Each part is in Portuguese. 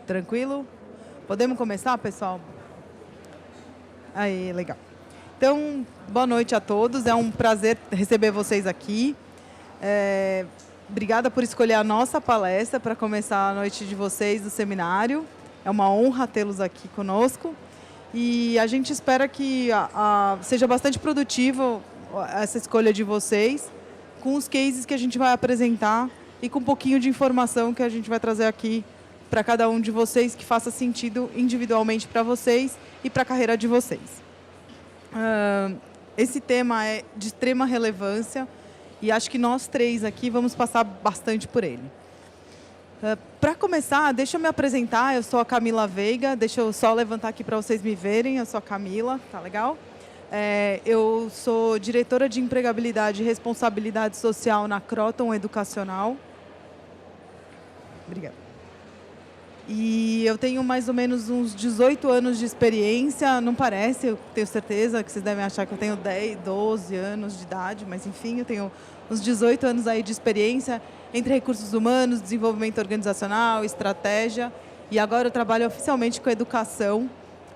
Tranquilo? Podemos começar, pessoal? Aí, legal. Então, boa noite a todos. É um prazer receber vocês aqui. Obrigada por escolher a nossa palestra para começar a noite de vocês do seminário. É uma honra tê-los aqui conosco. E a gente espera que seja bastante produtivo essa escolha de vocês, com os cases que a gente vai apresentar e com um pouquinho de informação que a gente vai trazer aqui para cada um de vocês, que faça sentido individualmente para vocês e para a carreira de vocês. Esse tema é de extrema relevância e acho que nós três aqui vamos passar bastante por ele. Para começar, deixa eu me apresentar. Eu sou a Camila Veiga. Deixa eu só levantar aqui para vocês me verem. Eu sou a Camila, tá legal? Eu sou diretora de empregabilidade e responsabilidade social na Croton Educacional. Obrigada. E eu tenho mais ou menos uns 18 anos de experiência, não parece, eu tenho certeza que vocês devem achar que eu tenho 10, 12 anos de idade, mas enfim, eu tenho uns 18 anos aí de experiência entre recursos humanos, desenvolvimento organizacional, estratégia, e agora eu trabalho oficialmente com educação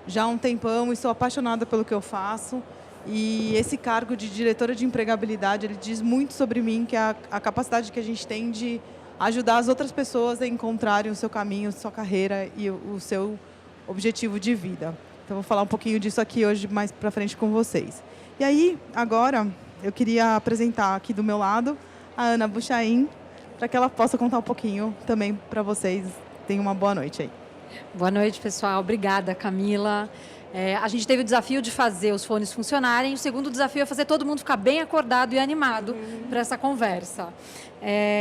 já há um tempão e sou apaixonada pelo que eu faço. E esse cargo de diretora de empregabilidade, ele diz muito sobre mim, que é a capacidade que a gente tem de ajudar as outras pessoas a encontrarem o seu caminho, a sua carreira e o seu objetivo de vida. Então, vou falar um pouquinho disso aqui hoje, mais para frente com vocês. E aí, agora, eu queria apresentar aqui do meu lado a Ana Buchain, para que ela possa contar um pouquinho também para vocês. Tenham uma boa noite aí. Boa noite, pessoal. Obrigada, Camila. A gente teve o desafio de fazer os fones funcionarem. O segundo desafio é fazer todo mundo ficar bem acordado e animado para essa conversa.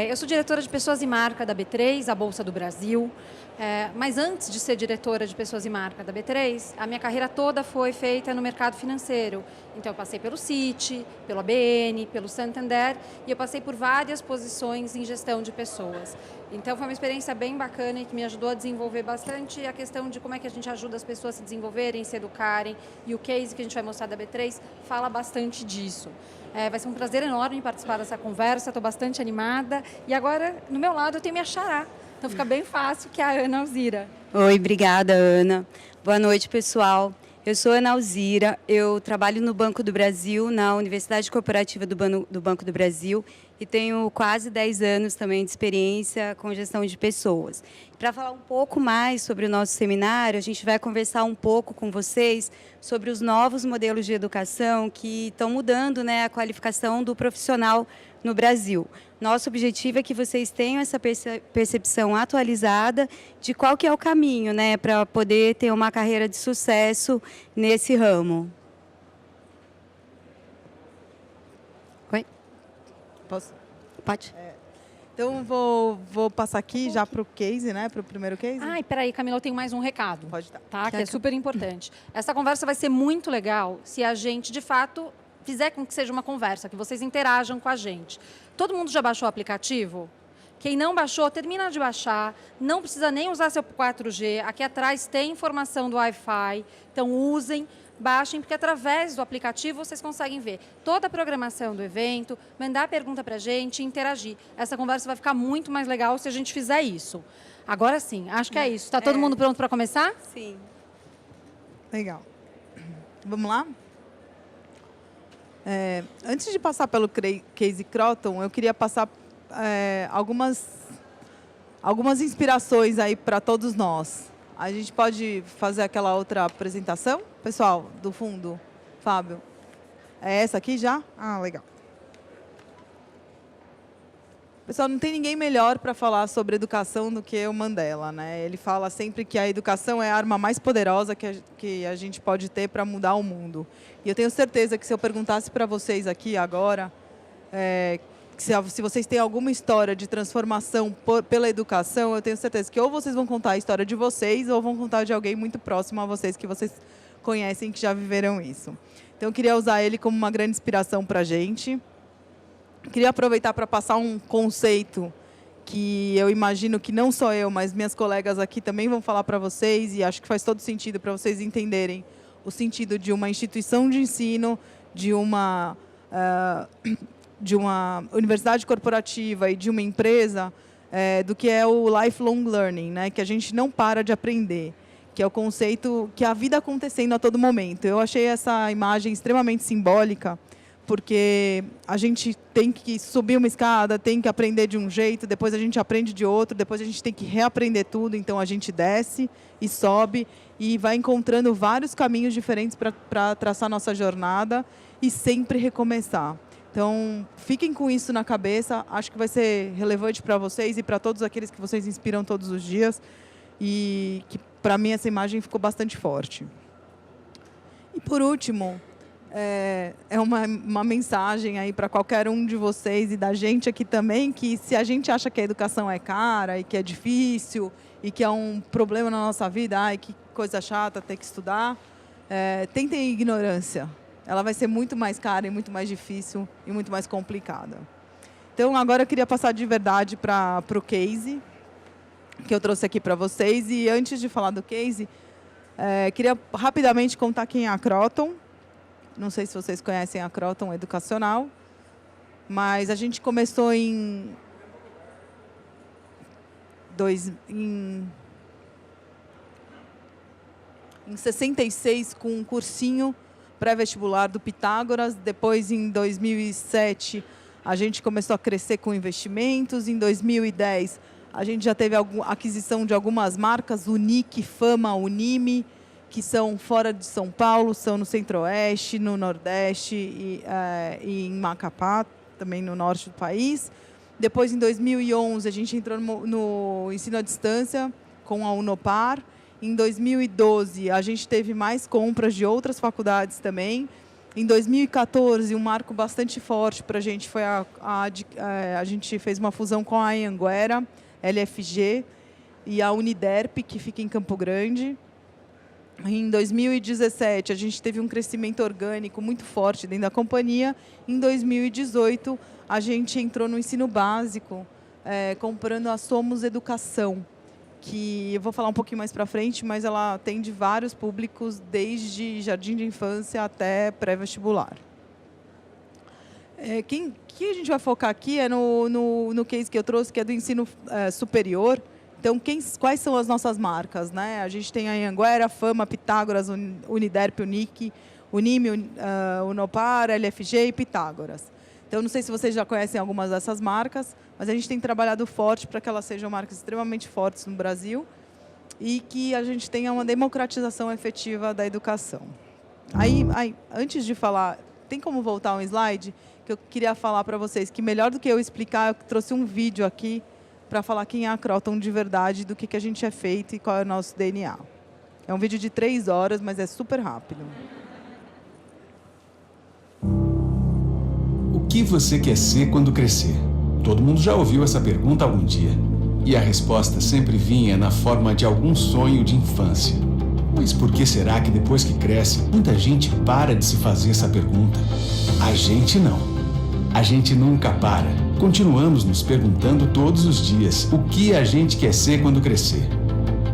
Eu sou diretora de Pessoas e Marca da B3, a Bolsa do Brasil. Mas antes de ser diretora de Pessoas e Marca da B3, a minha carreira toda foi feita no mercado financeiro. Então, eu passei pelo Citi, pelo ABN, pelo Santander, e eu passei por várias posições em gestão de pessoas. Então, foi uma experiência bem bacana e que me ajudou a desenvolver bastante a questão de como é que a gente ajuda as pessoas a se desenvolverem, se educarem. E o case que a gente vai mostrar da B3 fala bastante disso. Vai ser um prazer enorme participar dessa conversa, estou bastante animada. E agora, no meu lado, eu tenho minha xará. Então, fica bem fácil, que é a Ana Alzira. Oi, obrigada, Ana. Boa noite, pessoal. Eu sou Ana Alzira, eu trabalho no Banco do Brasil, na Universidade Corporativa do Banco do Brasil, e tenho quase 10 anos também de experiência com gestão de pessoas. Para falar um pouco mais sobre o nosso seminário, a gente vai conversar um pouco com vocês sobre os novos modelos de educação que estão mudando, né, a qualificação do profissional no Brasil. Nosso objetivo é que vocês tenham essa percepção atualizada de qual que é o caminho, né, para poder ter uma carreira de sucesso nesse ramo. Oi? Posso? Pode. Então, vou passar aqui já para o case, né, para o primeiro case. Ai, peraí, Camila, eu tenho mais um recado. Pode dar. Tá? Que é super importante. Essa conversa vai ser muito legal se a gente, de fato, fizer com que seja uma conversa, que vocês interajam com a gente. Todo mundo já baixou o aplicativo? Quem não baixou, termina de baixar. Não precisa nem usar seu 4G. Aqui atrás tem informação do Wi-Fi. Então, usem, baixem, porque através do aplicativo vocês conseguem ver toda a programação do evento, mandar pergunta para a gente, interagir. Essa conversa vai ficar muito mais legal se a gente fizer isso. Agora sim, acho que é isso. Está todo mundo pronto para começar? Sim. Legal. Vamos lá? Antes de passar pelo case Croton, eu queria passar algumas inspirações aí para todos nós. A gente pode fazer aquela outra apresentação? Pessoal, do fundo, Fábio. É essa aqui já? Ah, legal. Pessoal, não tem ninguém melhor para falar sobre educação do que o Mandela, né? Ele fala sempre que a educação é a arma mais poderosa que a gente pode ter para mudar o mundo. E eu tenho certeza que se eu perguntasse para vocês aqui agora, se vocês têm alguma história de transformação pela educação, eu tenho certeza que ou vocês vão contar a história de vocês ou vão contar de alguém muito próximo a vocês, que vocês conhecem, que já viveram isso. Então, eu queria usar ele como uma grande inspiração para a gente. Queria aproveitar para passar um conceito que eu imagino que não só eu, mas minhas colegas aqui também vão falar para vocês, e acho que faz todo sentido para vocês entenderem o sentido de uma instituição de ensino, de uma universidade corporativa e de uma empresa, do que é o lifelong learning, né? Que a gente não para de aprender, que é o conceito que a vida acontecendo a todo momento. Eu achei essa imagem extremamente simbólica, porque a gente tem que subir uma escada, tem que aprender de um jeito, depois a gente aprende de outro, depois a gente tem que reaprender tudo, então a gente desce e sobe e vai encontrando vários caminhos diferentes para traçar nossa jornada e sempre recomeçar. Então, fiquem com isso na cabeça, acho que vai ser relevante para vocês e para todos aqueles que vocês inspiram todos os dias, e que, para mim, essa imagem ficou bastante forte. E, por último, é uma mensagem aí para qualquer um de vocês e da gente aqui também, que se a gente acha que a educação é cara e que é difícil e que é um problema na nossa vida, ai, que coisa chata ter que estudar, tentem ignorância. Ela vai ser muito mais cara e muito mais difícil e muito mais complicada. Então, agora eu queria passar de verdade para o case que eu trouxe aqui para vocês. E antes de falar do case, queria rapidamente contar quem é a Croton. Não sei se vocês conhecem a Croton Educacional, mas a gente começou em 66 com um cursinho pré-vestibular do Pitágoras. Depois, em 2007, a gente começou a crescer com investimentos. Em 2010, a gente já teve aquisição de algumas marcas, Unic, Fama, Unime, que são fora de São Paulo, são no Centro-Oeste, no Nordeste e em Macapá, também no Norte do país. Depois, em 2011, a gente entrou no ensino à distância com a Unopar. Em 2012, a gente teve mais compras de outras faculdades também. Em 2014, um marco bastante forte para a gente foi a gente fez uma fusão com a Anhanguera, LFG, e a Uniderp, que fica em Campo Grande. Em 2017, a gente teve um crescimento orgânico muito forte dentro da companhia. Em 2018, a gente entrou no ensino básico, comprando a Somos Educação, que eu vou falar um pouquinho mais para frente, mas ela atende vários públicos, desde jardim de infância até pré-vestibular. Que a gente vai focar aqui é no case que eu trouxe, que é do ensino superior. Então, quais são as nossas marcas, né? A gente tem a Anhanguera, Fama, Pitágoras, Uniderp, Unic, Unime, Unopar, LFG e Pitágoras. Então, não sei se vocês já conhecem algumas dessas marcas, mas a gente tem trabalhado forte para que elas sejam marcas extremamente fortes no Brasil e que a gente tenha uma democratização efetiva da educação. Antes de falar, tem como voltar um slide? Que eu queria falar para vocês que, melhor do que eu explicar, eu trouxe um vídeo aqui para falar quem é a Croton de verdade, do que a gente é feito e qual é o nosso DNA. É um vídeo de 3 horas, mas é super rápido. O que você quer ser quando crescer? Todo mundo já ouviu essa pergunta algum dia. E a resposta sempre vinha na forma de algum sonho de infância. Mas por que será que depois que cresce, muita gente para de se fazer essa pergunta? A gente não. A gente nunca para. Continuamos nos perguntando todos os dias o que a gente quer ser quando crescer.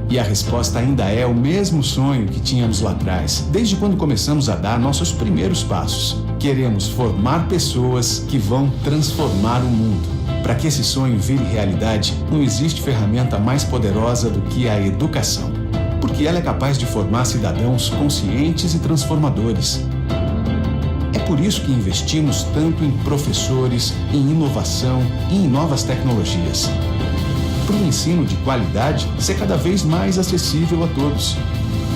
E a resposta ainda é o mesmo sonho que tínhamos lá atrás, desde quando começamos a dar nossos primeiros passos. Queremos formar pessoas que vão transformar o mundo. Para que esse sonho vire realidade, não existe ferramenta mais poderosa do que a educação. Porque ela é capaz de formar cidadãos conscientes e transformadores. É por isso que investimos tanto em professores, em inovação e em novas tecnologias. Para o ensino de qualidade ser cada vez mais acessível a todos.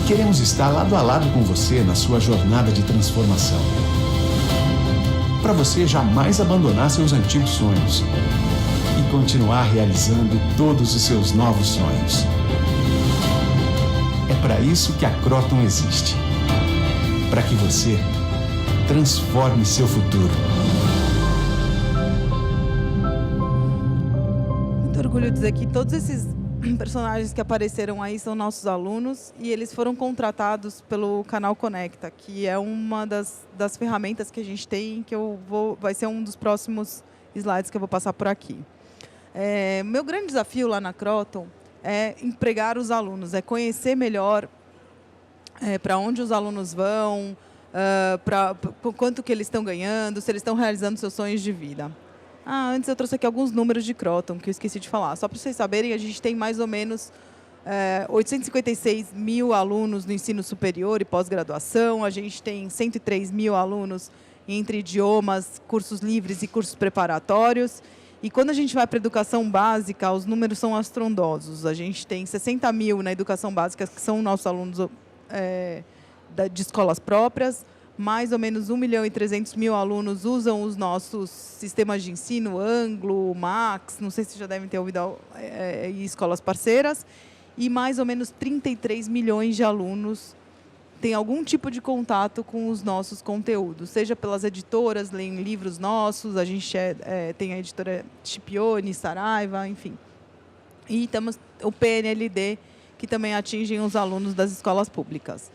Queremos estar lado a lado com você na sua jornada de transformação. Para você jamais abandonar seus antigos sonhos e continuar realizando todos os seus novos sonhos. É para isso que a Croton existe. Para que você transforme seu futuro. Muito orgulho de dizer que todos esses personagens que apareceram aí são nossos alunos e eles foram contratados pelo Canal Conecta, que é uma das ferramentas que a gente tem, que vai ser um dos próximos slides que eu vou passar por aqui. Meu grande desafio lá na Croton é empregar os alunos, é conhecer melhor para onde os alunos vão, quanto que eles estão ganhando, se eles estão realizando seus sonhos de vida. Antes eu trouxe aqui alguns números de Kroton, que eu esqueci de falar. Só para vocês saberem, a gente tem mais ou menos 856 mil alunos no ensino superior e pós-graduação. A gente tem 103 mil alunos entre idiomas, cursos livres e cursos preparatórios. E quando a gente vai para a educação básica, os números são astrondosos. A gente tem 60 mil na educação básica, que são nossos alunos de escolas próprias. Mais ou menos 1.300.000 alunos usam os nossos sistemas de ensino, Anglo, Max, não sei se já devem ter ouvido, e escolas parceiras. E mais ou menos 33 milhões de alunos têm algum tipo de contato com os nossos conteúdos, seja pelas editoras, leem livros nossos, a gente tem a editora Scipione, Saraiva, enfim. E temos o PNLD, que também atingem os alunos das escolas públicas.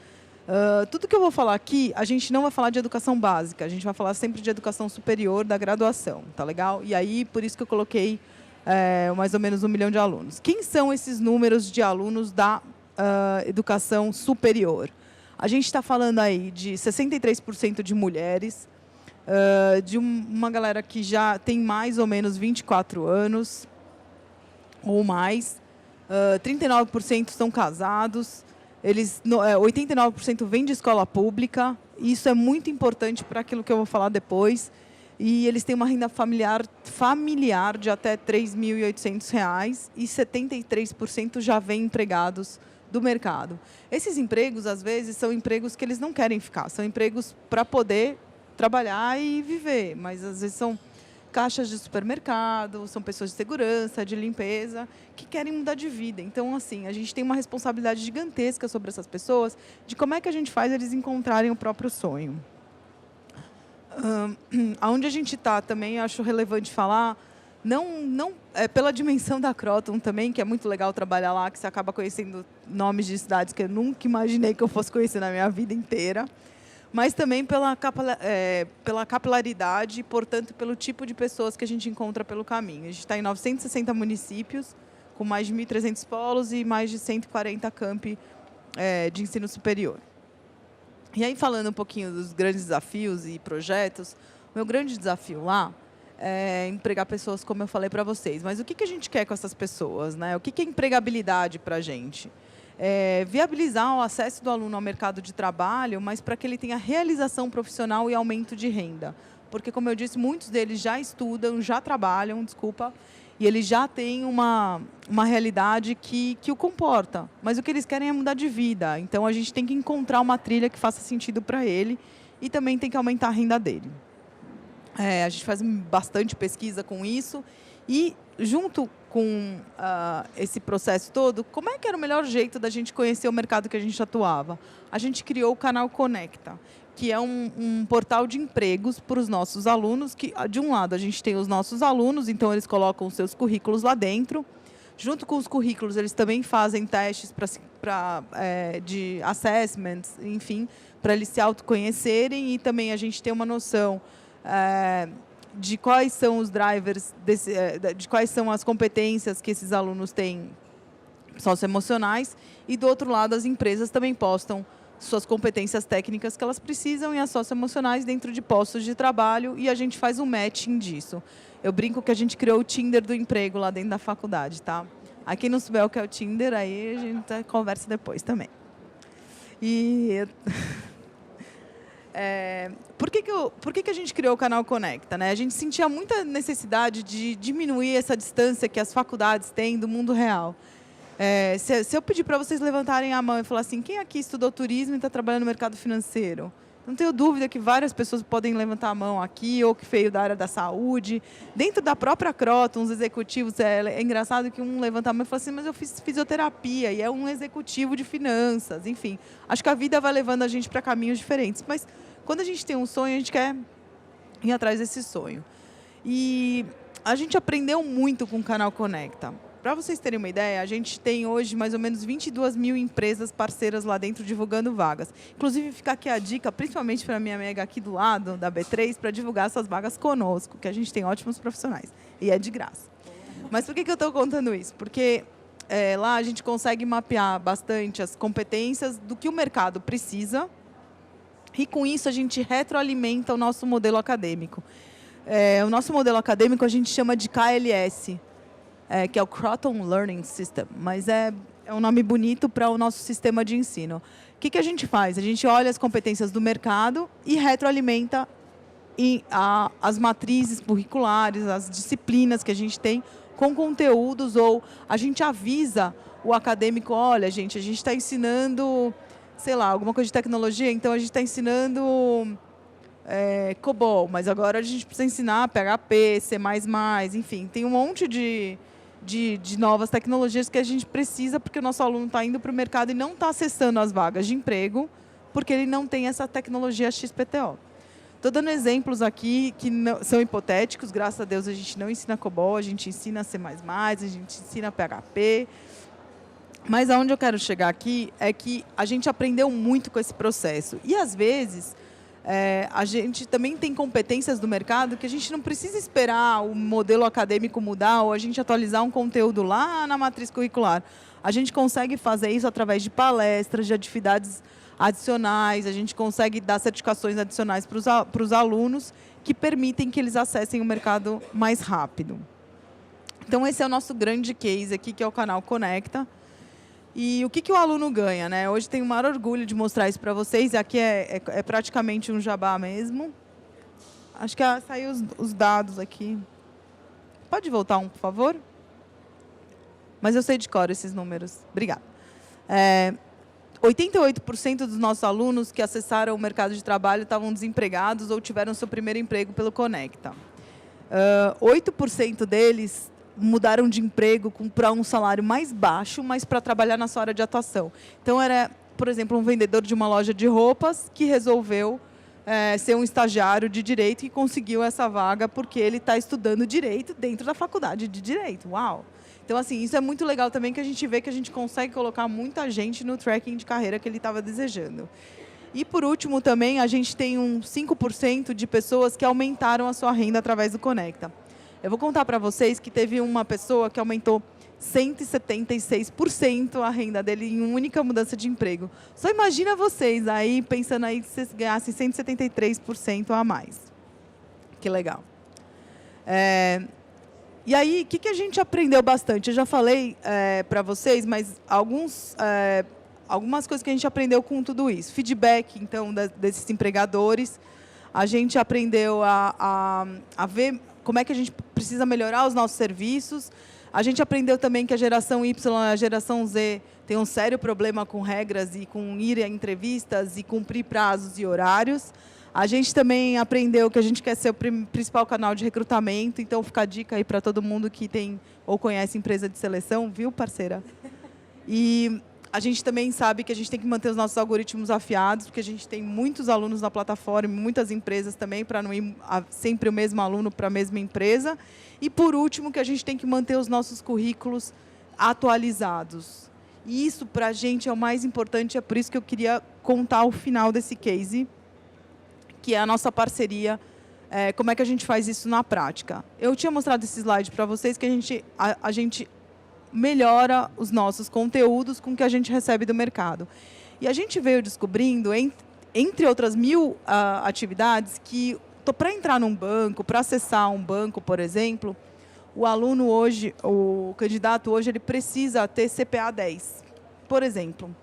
Tudo que eu vou falar aqui, a gente não vai falar de educação básica, a gente vai falar sempre de educação superior da graduação, tá legal? E aí, por isso que eu coloquei mais ou menos 1 milhão de alunos. Quem são esses números de alunos da educação superior? A gente está falando aí de 63% de mulheres, de uma galera que já tem mais ou menos 24 anos ou mais, 39% são casados, 89% vêm de escola pública, e isso é muito importante para aquilo que eu vou falar depois. E eles têm uma renda familiar de até R$ 3.800 e 73% já vêm empregados do mercado. Esses empregos, às vezes, são empregos que eles não querem ficar, são empregos para poder trabalhar e viver, mas às vezes são caixas de supermercado, são pessoas de segurança, de limpeza, que querem mudar de vida. Então, assim, a gente tem uma responsabilidade gigantesca sobre essas pessoas, de como é que a gente faz eles encontrarem o próprio sonho. Aonde a gente está também, eu acho relevante falar, não pela dimensão da Kroton também, que é muito legal trabalhar lá, que você acaba conhecendo nomes de cidades que eu nunca imaginei que eu fosse conhecer na minha vida inteira, mas também pela capilaridade e, portanto, pelo tipo de pessoas que a gente encontra pelo caminho. A gente está em 960 municípios, com mais de 1.300 polos e mais de 140 campi de ensino superior. E aí, falando um pouquinho dos grandes desafios e projetos, o meu grande desafio lá é empregar pessoas, como eu falei para vocês. Mas o que a gente quer com essas pessoas, né? O que é empregabilidade para a gente? Viabilizar o acesso do aluno ao mercado de trabalho, mas para que ele tenha realização profissional e aumento de renda. Porque, como eu disse, muitos deles já estudam, já trabalham, e eles já têm uma realidade que o comporta. Mas o que eles querem é mudar de vida. Então, a gente tem que encontrar uma trilha que faça sentido para ele e também tem que aumentar a renda dele. A gente faz bastante pesquisa com isso e, junto com esse processo todo, como é que era o melhor jeito da gente conhecer o mercado que a gente atuava? A gente criou o canal Conecta, que é um portal de empregos para os nossos alunos, que, de um lado, a gente tem os nossos alunos, então eles colocam os seus currículos lá dentro. Junto com os currículos, eles também fazem testes de assessments, enfim, para eles se autoconhecerem, e também a gente tem uma noção de quais são os drivers, de quais são as competências que esses alunos têm socioemocionais, e, do outro lado, as empresas também postam suas competências técnicas que elas precisam e as socioemocionais dentro de postos de trabalho, e a gente faz um matching disso. Eu brinco que a gente criou o Tinder do emprego lá dentro da faculdade, tá? A quem não souber o que é o Tinder, aí a gente conversa depois também. E por que a gente criou o canal Conecta, né? A gente sentia muita necessidade de diminuir essa distância que as faculdades têm do mundo real. Se eu pedir para vocês levantarem a mão e falar assim, quem aqui estudou turismo e está trabalhando no mercado financeiro? Não tenho dúvida que várias pessoas podem levantar a mão aqui, ou que veio da área da saúde. Dentro da própria Kroton, os executivos, é engraçado que um levanta a mão e fala assim, mas eu fiz fisioterapia, e é um executivo de finanças, enfim. Acho que a vida vai levando a gente para caminhos diferentes, mas quando a gente tem um sonho, a gente quer ir atrás desse sonho. E a gente aprendeu muito com o canal Conecta. Para vocês terem uma ideia, a gente tem hoje mais ou menos 22 mil empresas parceiras lá dentro divulgando vagas. Inclusive, fica aqui a dica, principalmente para a minha amiga aqui do lado, da B3, para divulgar essas vagas conosco, que a gente tem ótimos profissionais. E é de graça. Mas por que eu estou contando isso? Porque lá a gente consegue mapear bastante as competências do que o mercado precisa, e com isso a gente retroalimenta o nosso modelo acadêmico. O nosso modelo acadêmico a gente chama de KLS, que é o Croton Learning System, mas é um nome bonito para o nosso sistema de ensino. O que a gente faz? A gente olha as competências do mercado e retroalimenta as matrizes curriculares, as disciplinas que a gente tem com conteúdos, ou a gente avisa o acadêmico, olha, a gente está ensinando, sei lá, alguma coisa de tecnologia, então a gente está ensinando COBOL, mas agora a gente precisa ensinar PHP, C++, enfim, tem um monte de novas tecnologias que a gente precisa, porque o nosso aluno está indo para o mercado e não está acessando as vagas de emprego, porque ele não tem essa tecnologia XPTO. Estou dando exemplos aqui que são hipotéticos, graças a Deus a gente não ensina COBOL, a gente ensina C++, a gente ensina PHP, mas aonde eu quero chegar aqui é que a gente aprendeu muito com esse processo. E, às vezes, a gente também tem competências do mercado que a gente não precisa esperar o modelo acadêmico mudar ou a gente atualizar um conteúdo lá na matriz curricular. A gente consegue fazer isso através de palestras, de atividades adicionais, a gente consegue dar certificações adicionais para os alunos que permitem que eles acessem o mercado mais rápido. Então, esse é o nosso grande case aqui, que é o canal Conecta. E o que o aluno ganha, né? Hoje tenho o maior orgulho de mostrar isso para vocês. Aqui é praticamente um jabá mesmo. Acho que saiu os dados aqui. Pode voltar um, por favor? Mas eu sei de cor esses números. Obrigada. 88% dos nossos alunos que acessaram o mercado de trabalho estavam desempregados ou tiveram seu primeiro emprego pelo Conecta. 8% deles mudaram de emprego para um salário mais baixo, mas para trabalhar na sua área de atuação. Então, era, por exemplo, um vendedor de uma loja de roupas que resolveu ser um estagiário de Direito e conseguiu essa vaga porque ele está estudando Direito dentro da faculdade de Direito. Uau! Então, assim, isso é muito legal também, que a gente vê que a gente consegue colocar muita gente no tracking de carreira que ele estava desejando. E, por último, também, a gente tem 5% de pessoas que aumentaram a sua renda através do Conecta. Eu vou contar para vocês que teve uma pessoa que aumentou 176% a renda dele em uma única mudança de emprego. Só imagina vocês aí, pensando aí que vocês ganhassem 173% a mais. Que legal. E aí, o que a gente aprendeu bastante? Eu já falei para vocês, mas algumas coisas que a gente aprendeu com tudo isso. Feedback, então, desses empregadores. A gente aprendeu a ver como é que a gente precisa melhorar os nossos serviços. A gente aprendeu também que a geração Y e a geração Z tem um sério problema com regras e com ir a entrevistas e cumprir prazos e horários. A gente também aprendeu que a gente quer ser o principal canal de recrutamento, então fica a dica aí para todo mundo que tem ou conhece empresa de seleção, viu, parceira? E a gente também sabe que a gente tem que manter os nossos algoritmos afiados, porque a gente tem muitos alunos na plataforma, muitas empresas também, para não ir sempre o mesmo aluno para a mesma empresa. E, por último, que a gente tem que manter os nossos currículos atualizados. E isso, para a gente, é o mais importante, é por isso que eu queria contar o final desse case, que é a nossa parceria, como é que a gente faz isso na prática. Eu tinha mostrado esse slide para vocês, que a gente melhora os nossos conteúdos com o que a gente recebe do mercado. E a gente veio descobrindo, entre outras 1000 atividades, que para entrar num banco, para acessar um banco, por exemplo, o aluno hoje, o candidato hoje, ele precisa ter CPA 10, por exemplo.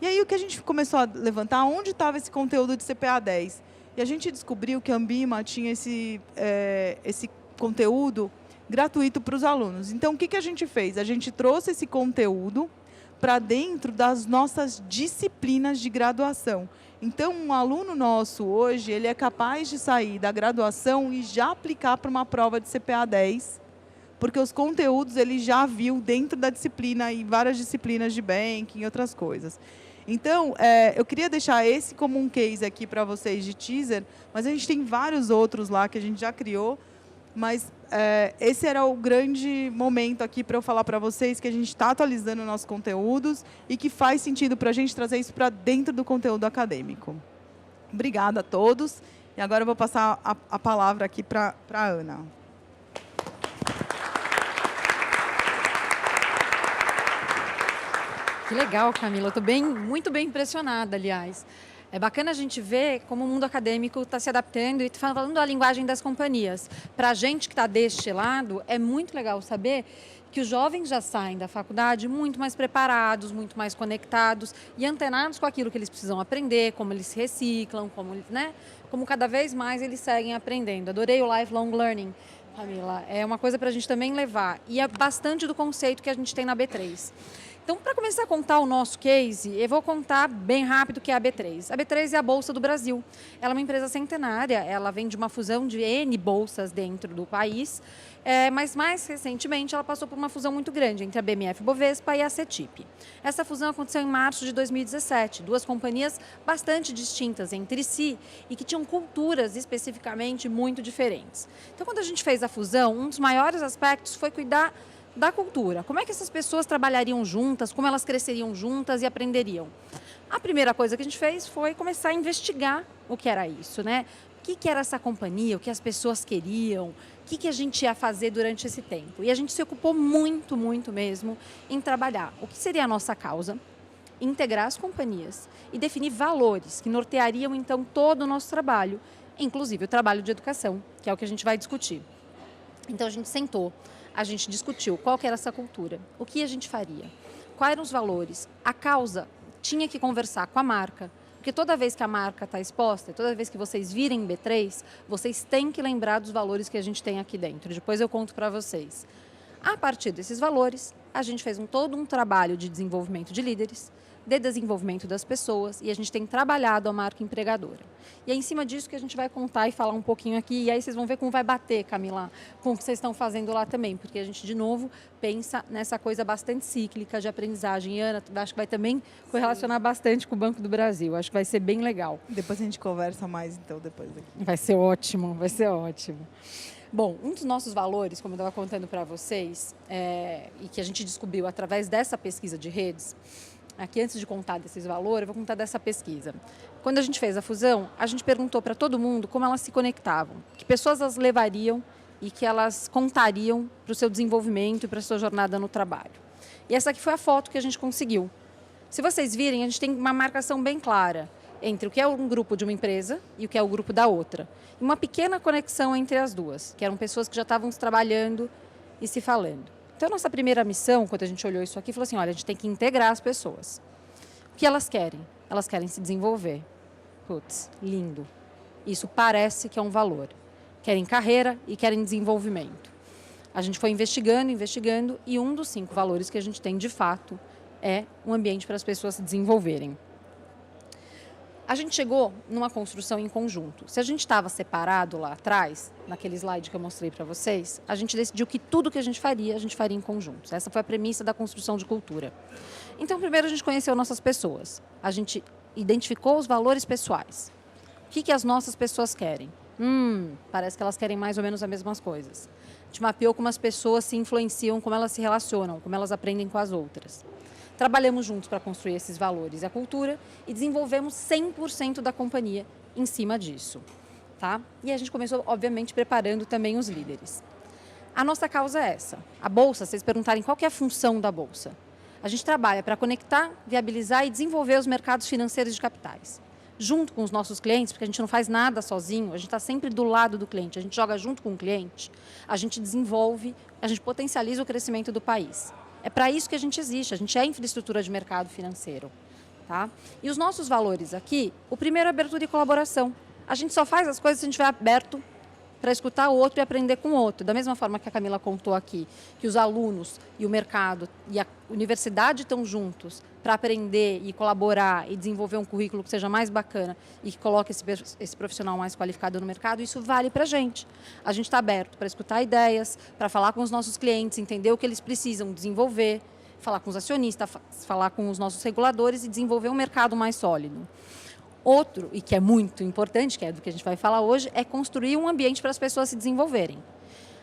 E aí o que a gente começou a levantar, onde estava esse conteúdo de CPA 10? E a gente descobriu que a Ambima tinha esse conteúdo gratuito para os alunos. Então, o que a gente fez? A gente trouxe esse conteúdo para dentro das nossas disciplinas de graduação. Então, um aluno nosso hoje, ele é capaz de sair da graduação e já aplicar para uma prova de CPA 10, porque os conteúdos ele já viu dentro da disciplina e várias disciplinas de banking e outras coisas. Então, eu queria deixar esse como um case aqui para vocês de teaser, mas a gente tem vários outros lá que a gente já criou, mas esse era o grande momento aqui para eu falar para vocês que a gente está atualizando nossos conteúdos e que faz sentido para a gente trazer isso para dentro do conteúdo acadêmico. Obrigada a todos. E agora eu vou passar a palavra aqui para a Ana. Que legal, Camila. Eu estou muito bem impressionada, aliás. É bacana a gente ver como o mundo acadêmico está se adaptando e falando a linguagem das companhias. Para a gente que está deste lado, é muito legal saber que os jovens já saem da faculdade muito mais preparados, muito mais conectados e antenados com aquilo que eles precisam aprender, como eles se reciclam, como cada vez mais eles seguem aprendendo. Adorei o lifelong learning, Camila. É uma coisa para a gente também levar. E é bastante do conceito que a gente tem na B3. Então, para começar a contar o nosso case, eu vou contar bem rápido o que é a B3. A B3 é a Bolsa do Brasil. Ela é uma empresa centenária, ela vem de uma fusão de N bolsas dentro do país, mas mais recentemente ela passou por uma fusão muito grande entre a BMF Bovespa e a CETIP. Essa fusão aconteceu em março de 2017, duas companhias bastante distintas entre si e que tinham culturas especificamente muito diferentes. Então, quando a gente fez a fusão, um dos maiores aspectos foi cuidar da cultura. Como é que essas pessoas trabalhariam juntas, como elas cresceriam juntas e aprenderiam? A primeira coisa que a gente fez foi começar a investigar o que era isso, né? O que era essa companhia, o que as pessoas queriam, o que a gente ia fazer durante esse tempo. E a gente se ocupou muito, muito mesmo em trabalhar o que seria a nossa causa, integrar as companhias e definir valores que norteariam, então, todo o nosso trabalho, inclusive o trabalho de educação, que é o que a gente vai discutir. Então, a gente sentou, a gente discutiu qual que era essa cultura, o que a gente faria, quais eram os valores. A causa tinha que conversar com a marca, porque toda vez que a marca está exposta, toda vez que vocês virem B3, vocês têm que lembrar dos valores que a gente tem aqui dentro. Depois eu conto para vocês. A partir desses valores, a gente fez todo um trabalho de desenvolvimento de líderes, de desenvolvimento das pessoas, e a gente tem trabalhado a marca empregadora. E é em cima disso que a gente vai contar e falar um pouquinho aqui, e aí vocês vão ver como vai bater, Camila, com o que vocês estão fazendo lá também, porque a gente, de novo, pensa nessa coisa bastante cíclica de aprendizagem. E, Ana, acho que vai também correlacionar bastante com o Banco do Brasil, acho que vai ser bem legal. Depois a gente conversa mais, então, depois daqui. Vai ser ótimo, vai ser ótimo. Bom, um dos nossos valores, como eu estava contando para vocês, e que a gente descobriu através dessa pesquisa de redes, aqui antes de contar desses valores, eu vou contar dessa pesquisa. Quando a gente fez a fusão, a gente perguntou para todo mundo como elas se conectavam, que pessoas elas levariam e que elas contariam para o seu desenvolvimento e para a sua jornada no trabalho. E essa aqui foi a foto que a gente conseguiu. Se vocês virem, a gente tem uma marcação bem clara entre o que é um grupo de uma empresa e o que é o grupo da outra. E uma pequena conexão entre as duas, que eram pessoas que já estavam trabalhando e se falando. Então, a nossa primeira missão, quando a gente olhou isso aqui, falou assim, olha, a gente tem que integrar as pessoas. O que elas querem? Elas querem se desenvolver. Putz, lindo. Isso parece que é um valor. Querem carreira e querem desenvolvimento. A gente foi investigando, e um dos 5 valores que a gente tem, de fato, é um ambiente para as pessoas se desenvolverem. A gente chegou numa construção em conjunto. Se a gente estava separado lá atrás, naquele slide que eu mostrei para vocês, a gente decidiu que tudo que a gente faria em conjunto. Essa foi a premissa da construção de cultura. Então, primeiro a gente conheceu nossas pessoas. A gente identificou os valores pessoais. O que as nossas pessoas querem? Parece que elas querem mais ou menos as mesmas coisas. A gente mapeou como as pessoas se influenciam, como elas se relacionam, como elas aprendem com as outras. Trabalhamos juntos para construir esses valores e a cultura e desenvolvemos 100% da companhia em cima disso. Tá? E a gente começou, obviamente, preparando também os líderes. A nossa causa é essa. A Bolsa, se vocês perguntarem qual que é a função da Bolsa, a gente trabalha para conectar, viabilizar e desenvolver os mercados financeiros de capitais. Junto com os nossos clientes, porque a gente não faz nada sozinho, a gente está sempre do lado do cliente, a gente joga junto com o cliente, a gente desenvolve, a gente potencializa o crescimento do país. É para isso que a gente existe, a gente é infraestrutura de mercado financeiro. Tá? E os nossos valores aqui, o primeiro é abertura e colaboração. A gente só faz as coisas se a gente estiver aberto para escutar o outro e aprender com o outro. Da mesma forma que a Camila contou aqui, que os alunos e o mercado e a universidade estão juntos para aprender e colaborar e desenvolver um currículo que seja mais bacana e que coloque esse profissional mais qualificado no mercado, isso vale para a gente. A gente está aberto para escutar ideias, para falar com os nossos clientes, entender o que eles precisam desenvolver, falar com os acionistas, falar com os nossos reguladores e desenvolver um mercado mais sólido. Outro, e que é muito importante, que é do que a gente vai falar hoje, é construir um ambiente para as pessoas se desenvolverem.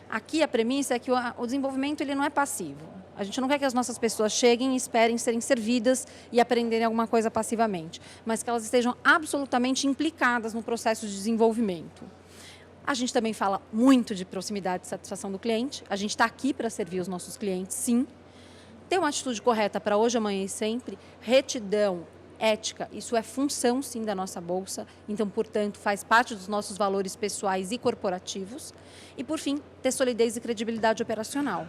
Aqui a premissa é que o desenvolvimento ele não é passivo. A gente não quer que as nossas pessoas cheguem e esperem serem servidas e aprenderem alguma coisa passivamente, mas que elas estejam absolutamente implicadas no processo de desenvolvimento. A gente também fala muito de proximidade e satisfação do cliente. A gente está aqui para servir os nossos clientes, sim. Ter uma atitude correta para hoje, amanhã e sempre. Retidão Ética, isso é função, sim, da nossa bolsa, então, portanto, faz parte dos nossos valores pessoais e corporativos. E, por fim, ter solidez e credibilidade operacional.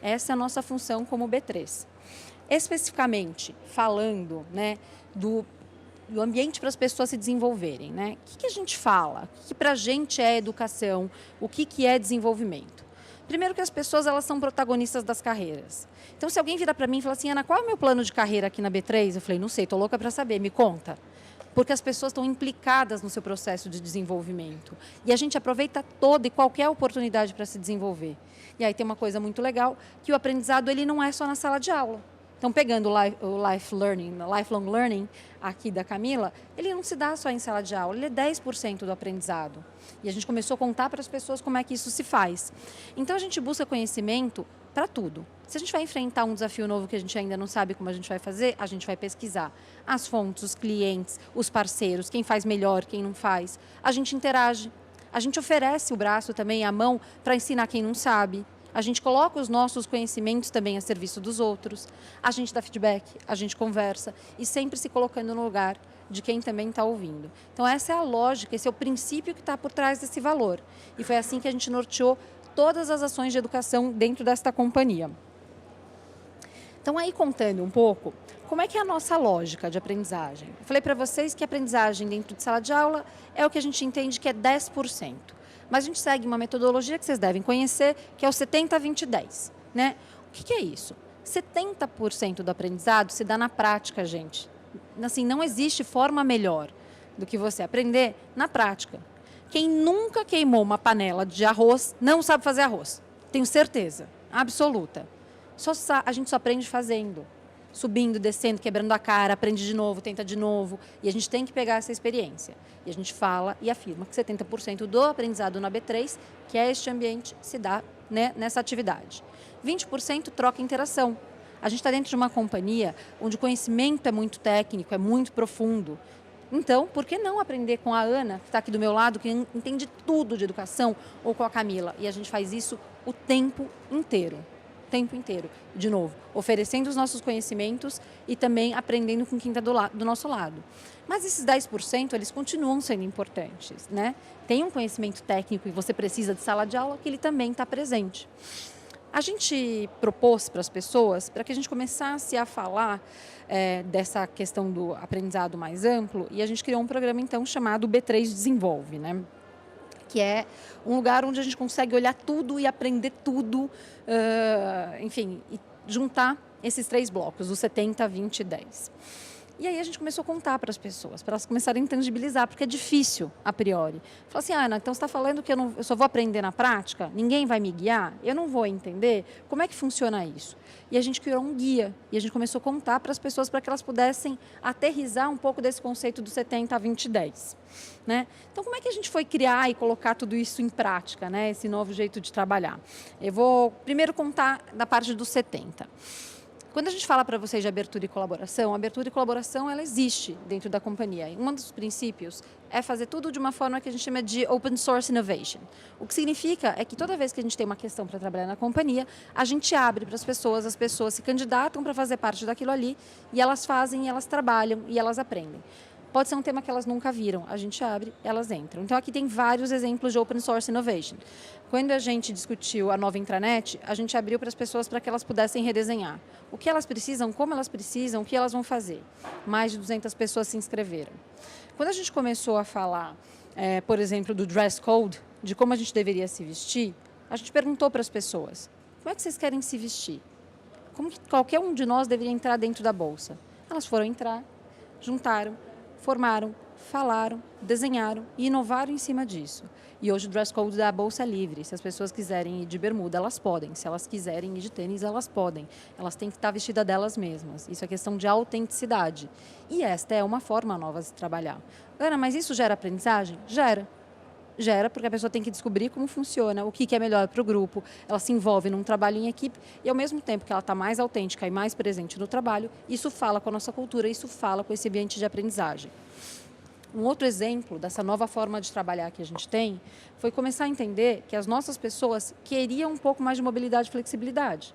Essa é a nossa função como B3. Especificamente, falando, né, do ambiente para as pessoas se desenvolverem, né? O que a gente fala? O que para a gente é educação? O que é desenvolvimento? Primeiro que as pessoas, elas são protagonistas das carreiras. Então, se alguém virar para mim e falar assim, Ana, qual é o meu plano de carreira aqui na B3? Eu falei, não sei, estou louca para saber, me conta. Porque as pessoas estão implicadas no seu processo de desenvolvimento. E a gente aproveita toda e qualquer oportunidade para se desenvolver. E aí tem uma coisa muito legal, que o aprendizado ele não é só na sala de aula. Então, pegando o lifelong learning aqui da Camila, ele não se dá só em sala de aula, ele é 10% do aprendizado. E a gente começou a contar para as pessoas como é que isso se faz. Então, a gente busca conhecimento para tudo. Se a gente vai enfrentar um desafio novo que a gente ainda não sabe como a gente vai fazer, a gente vai pesquisar as fontes, os clientes, os parceiros, quem faz melhor, quem não faz. A gente interage, a gente oferece o braço também, a mão, para ensinar quem não sabe. A gente coloca os nossos conhecimentos também a serviço dos outros, a gente dá feedback, a gente conversa e sempre se colocando no lugar de quem também está ouvindo. Então, essa é a lógica, esse é o princípio que está por trás desse valor. E foi assim que a gente norteou todas as ações de educação dentro desta companhia. Então, aí contando um pouco, como é que é a nossa lógica de aprendizagem? Eu falei para vocês que a aprendizagem dentro de sala de aula é o que a gente entende que é 10%. Mas a gente segue uma metodologia que vocês devem conhecer, que é o 70-20-10. Né? O que é isso? 70% do aprendizado se dá na prática, gente. Assim, não existe forma melhor do que você aprender na prática. Quem nunca queimou uma panela de arroz não sabe fazer arroz. Tenho certeza, absoluta. A gente só aprende fazendo. Subindo, descendo, quebrando a cara, aprende de novo, tenta de novo. E a gente tem que pegar essa experiência. E a gente fala e afirma que 70% do aprendizado na B3, que é este ambiente, se dá, né, nessa atividade. 20% troca e interação. A gente está dentro de uma companhia onde o conhecimento é muito técnico, é muito profundo. Então, por que não aprender com a Ana, que está aqui do meu lado, que entende tudo de educação, ou com a Camila? E a gente faz isso o tempo inteiro. Tempo inteiro, de novo, oferecendo os nossos conhecimentos e também aprendendo com quem está do nosso lado. Mas esses 10%, eles continuam sendo importantes, né? Tem um conhecimento técnico e você precisa de sala de aula, que ele também está presente. A gente propôs para as pessoas, para que a gente começasse a falar dessa questão do aprendizado mais amplo, e a gente criou um programa, então, chamado B3 Desenvolve, né? Que é um lugar onde a gente consegue olhar tudo e aprender tudo, enfim, e juntar esses 3 blocos, o 70, 20 e 10. E aí a gente começou a contar para as pessoas, para elas começarem a tangibilizar, porque é difícil a priori. Falou assim, Ana, então você está falando que eu só vou aprender na prática? Ninguém vai me guiar? Eu não vou entender? Como é que funciona isso? E a gente criou um guia, e a gente começou a contar para as pessoas para que elas pudessem aterrissar um pouco desse conceito do 70, 20 e 10. Né? Então, como é que a gente foi criar e colocar tudo isso em prática, né? Esse novo jeito de trabalhar? Eu vou primeiro contar da parte do 70. Quando a gente fala para vocês de abertura e colaboração, a abertura e colaboração ela existe dentro da companhia. E um dos princípios é fazer tudo de uma forma que a gente chama de Open Source Innovation. O que significa é que toda vez que a gente tem uma questão para trabalhar na companhia, a gente abre para as pessoas se candidatam para fazer parte daquilo ali, e elas fazem, e elas trabalham, e elas aprendem. Pode ser um tema que elas nunca viram, a gente abre, elas entram. Então, aqui tem vários exemplos de Open Source Innovation. Quando a gente discutiu a nova intranet, a gente abriu para as pessoas para que elas pudessem redesenhar. O que elas precisam, como elas precisam, o que elas vão fazer. Mais de 200 pessoas se inscreveram. Quando a gente começou a falar, por exemplo, do dress code, de como a gente deveria se vestir, a gente perguntou para as pessoas, como é que vocês querem se vestir? Como que qualquer um de nós deveria entrar dentro da bolsa? Elas foram entrar, juntaram, formaram, falaram, desenharam e inovaram em cima disso. E hoje o dress code da bolsa é livre. Se as pessoas quiserem ir de bermuda, elas podem. Se elas quiserem ir de tênis, elas podem. Elas têm que estar vestidas delas mesmas. Isso é questão de autenticidade. E esta é uma forma nova de trabalhar. Ana, mas isso gera aprendizagem? Gera. Gera, porque a pessoa tem que descobrir como funciona, o que é melhor para o grupo. Ela se envolve num trabalho em equipe e, ao mesmo tempo que ela está mais autêntica e mais presente no trabalho, isso fala com a nossa cultura, isso fala com esse ambiente de aprendizagem. Um outro exemplo dessa nova forma de trabalhar que a gente tem foi começar a entender que as nossas pessoas queriam um pouco mais de mobilidade e flexibilidade.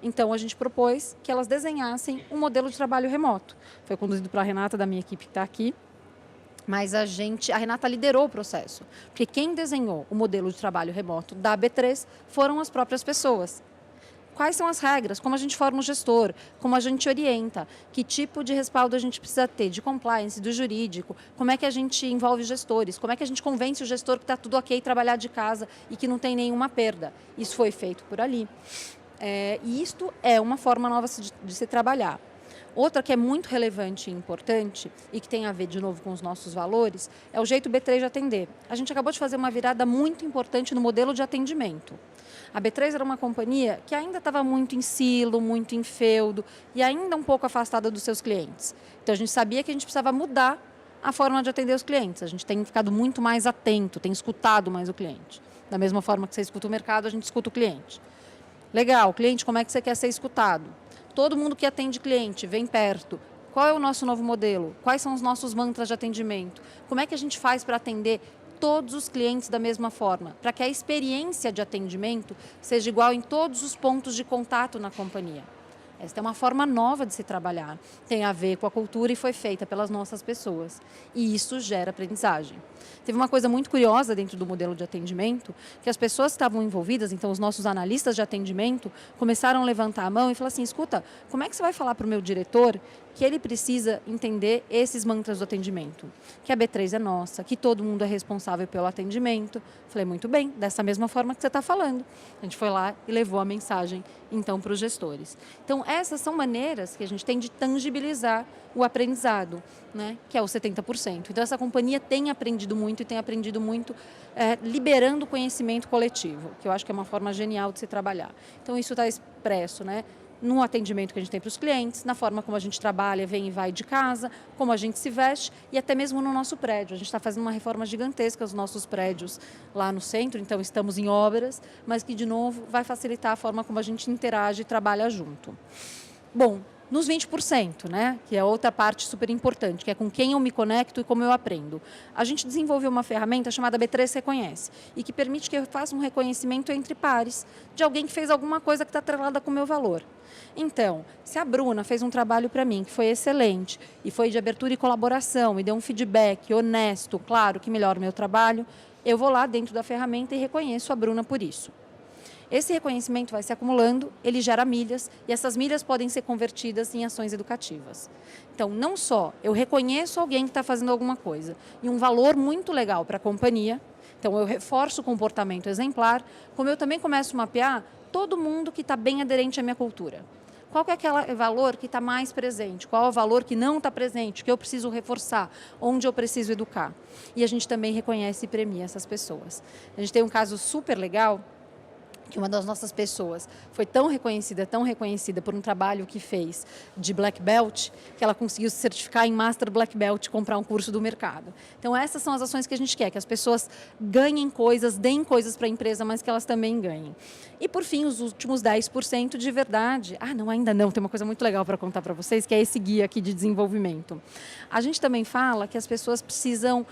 Então, a gente propôs que elas desenhassem um modelo de trabalho remoto. Foi conduzido pela Renata, da minha equipe que está aqui. Mas a Renata liderou o processo, porque quem desenhou o modelo de trabalho remoto da B3 foram as próprias pessoas. Quais são as regras, como a gente forma o gestor, como a gente orienta, que tipo de respaldo a gente precisa ter, de compliance, do jurídico, como é que a gente envolve gestores, como é que a gente convence o gestor que está tudo ok trabalhar de casa e que não tem nenhuma perda. Isso foi feito por ali. E isto é uma forma nova de se trabalhar. Outra que é muito relevante e importante e que tem a ver, de novo, com os nossos valores, é o jeito B3 de atender. A gente acabou de fazer uma virada muito importante no modelo de atendimento. A B3 era uma companhia que ainda estava muito em silo, muito em feudo e ainda um pouco afastada dos seus clientes. Então, a gente sabia que a gente precisava mudar a forma de atender os clientes. A gente tem ficado muito mais atento, tem escutado mais o cliente. Da mesma forma que você escuta o mercado, a gente escuta o cliente. Legal, cliente, como é que você quer ser escutado? Todo mundo que atende cliente, vem perto. Qual é o nosso novo modelo? Quais são os nossos mantras de atendimento? Como é que a gente faz para atender todos os clientes da mesma forma? Para que a experiência de atendimento seja igual em todos os pontos de contato na companhia. Esta é uma forma nova de se trabalhar. Tem a ver com a cultura e foi feita pelas nossas pessoas. E isso gera aprendizagem. Teve uma coisa muito curiosa dentro do modelo de atendimento, que as pessoas que estavam envolvidas, então os nossos analistas de atendimento, começaram a levantar a mão e falar assim, escuta, como é que você vai falar para o meu diretor que ele precisa entender esses mantras do atendimento? Que a B3 é nossa, que todo mundo é responsável pelo atendimento. Falei, muito bem, dessa mesma forma que você está falando. A gente foi lá e levou a mensagem, então, para os gestores. Então, essas são maneiras que a gente tem de tangibilizar o aprendizado, né, que é o 70%. Então, essa companhia tem aprendido muito e tem aprendido muito liberando conhecimento coletivo, que eu acho que é uma forma genial de se trabalhar. Então, isso está expresso, né, no atendimento que a gente tem para os clientes, na forma como a gente trabalha, vem e vai de casa, como a gente se veste e até mesmo no nosso prédio. A gente está fazendo uma reforma gigantesca nos nossos prédios lá no centro, então estamos em obras, mas que, de novo, vai facilitar a forma como a gente interage e trabalha junto. Bom, nos 20%, né, que é outra parte super importante, que é com quem eu me conecto e como eu aprendo. A gente desenvolveu uma ferramenta chamada B3 Reconhece e que permite que eu faça um reconhecimento entre pares de alguém que fez alguma coisa que está atrelada com o meu valor. Então, se a Bruna fez um trabalho para mim que foi excelente e foi de abertura e colaboração e deu um feedback honesto, claro, que melhora o meu trabalho, eu vou lá dentro da ferramenta e reconheço a Bruna por isso. Esse reconhecimento vai se acumulando, ele gera milhas e essas milhas podem ser convertidas em ações educativas. Então, não só eu reconheço alguém que está fazendo alguma coisa e um valor muito legal para a companhia, então eu reforço o comportamento exemplar, como eu também começo a mapear todo mundo que está bem aderente à minha cultura. Qual que é aquele valor que está mais presente? Qual é o valor que não está presente, que eu preciso reforçar, onde eu preciso educar? E a gente também reconhece e premia essas pessoas. A gente tem um caso super legal, que uma das nossas pessoas foi tão reconhecida por um trabalho que fez de Black Belt, que ela conseguiu se certificar em Master Black Belt e comprar um curso do mercado. Então, essas são as ações que a gente quer, que as pessoas ganhem coisas, deem coisas para a empresa, mas que elas também ganhem. E, por fim, os últimos 10% de verdade. Não, ainda não, tem uma coisa muito legal para contar para vocês, que é esse guia aqui de desenvolvimento. A gente também fala que as pessoas precisam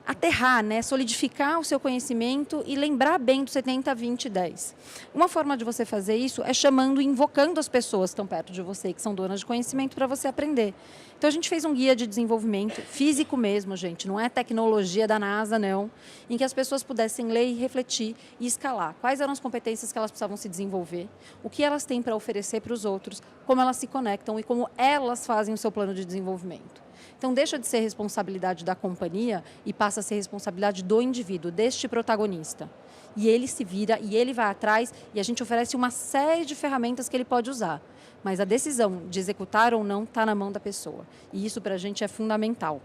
aterrar, né, solidificar o seu conhecimento e lembrar bem do 70, 20, 10. Uma forma de você fazer isso é chamando e invocando as pessoas que estão perto de você, que são donas de conhecimento, para você aprender. Então, a gente fez um guia de desenvolvimento físico mesmo, gente, não é tecnologia da NASA, não, em que as pessoas pudessem ler e refletir e escalar. Quais eram as competências que elas precisavam se desenvolver, o que elas têm para oferecer para os outros, como elas se conectam e como elas fazem o seu plano de desenvolvimento. Então, deixa de ser responsabilidade da companhia e passa a ser responsabilidade do indivíduo, deste protagonista. E ele se vira e ele vai atrás e a gente oferece uma série de ferramentas que ele pode usar. Mas a decisão de executar ou não está na mão da pessoa. E isso, para a gente, é fundamental.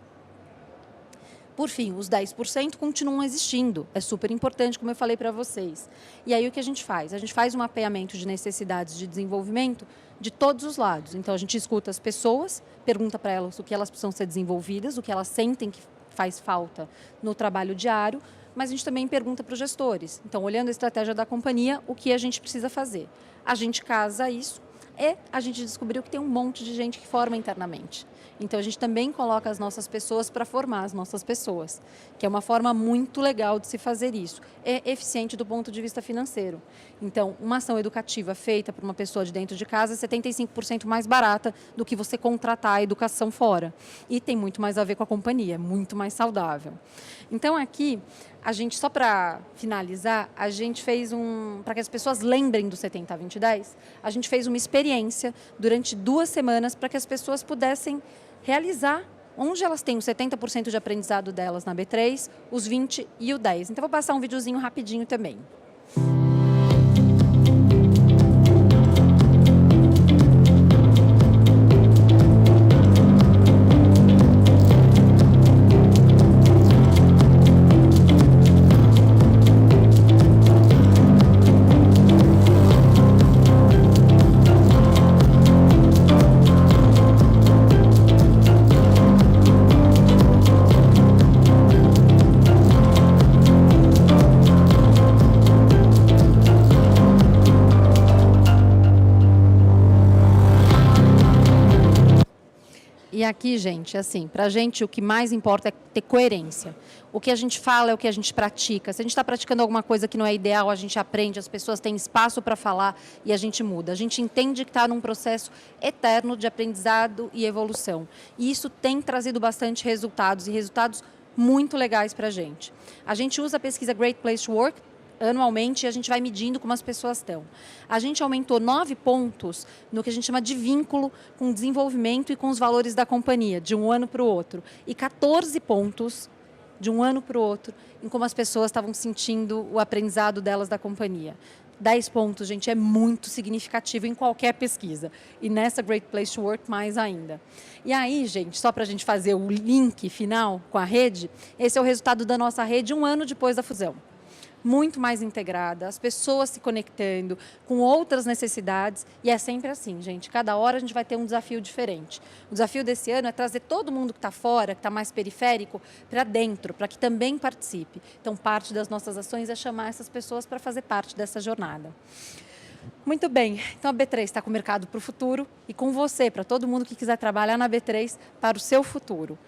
Por fim, os 10% continuam existindo. É super importante, como eu falei para vocês. E aí, o que a gente faz? A gente faz um mapeamento de necessidades de desenvolvimento de todos os lados. Então, a gente escuta as pessoas, pergunta para elas o que elas precisam ser desenvolvidas, o que elas sentem que faz falta no trabalho diário, mas a gente também pergunta para os gestores. Então, olhando a estratégia da companhia, o que a gente precisa fazer? A gente casa isso e a gente descobriu que tem um monte de gente que forma internamente. Então, a gente também coloca as nossas pessoas para formar as nossas pessoas, que é uma forma muito legal de se fazer isso. É eficiente do ponto de vista financeiro. Então, uma ação educativa feita por uma pessoa de dentro de casa é 75% mais barata do que você contratar a educação fora. E tem muito mais a ver com a companhia, muito mais saudável. Então, aqui, a gente, só para finalizar, a gente fez para que as pessoas lembrem do 70-20-10, a gente fez uma experiência durante 2 semanas para que as pessoas pudessem realizar onde elas têm os 70% de aprendizado delas na B3, os 20% e o 10%. Então, vou passar um videozinho rapidinho também. E aqui, gente, assim, para a gente o que mais importa é ter coerência. O que a gente fala é o que a gente pratica. Se a gente está praticando alguma coisa que não é ideal, a gente aprende, as pessoas têm espaço para falar e a gente muda. A gente entende que está num processo eterno de aprendizado e evolução. E isso tem trazido bastante resultados, e resultados muito legais para a gente. A gente usa a pesquisa Great Place to Work anualmente, e a gente vai medindo como as pessoas estão. A gente aumentou 9 pontos no que a gente chama de vínculo com o desenvolvimento e com os valores da companhia, de um ano para o outro. E 14 pontos de um ano para o outro em como as pessoas estavam sentindo o aprendizado delas da companhia. 10 pontos, gente, é muito significativo em qualquer pesquisa. E nessa Great Place to Work, mais ainda. E aí, gente, só para a gente fazer o link final com a rede, esse é o resultado da nossa rede 1 ano depois da fusão. Muito mais integrada, as pessoas se conectando com outras necessidades, e é sempre assim, gente, cada hora a gente vai ter um desafio diferente. O desafio desse ano é trazer todo mundo que está fora, que está mais periférico, para dentro, para que também participe. Então, parte das nossas ações é chamar essas pessoas para fazer parte dessa jornada. Muito bem, então a B3 está com o mercado para o futuro e com você, para todo mundo que quiser trabalhar na B3 para o seu futuro.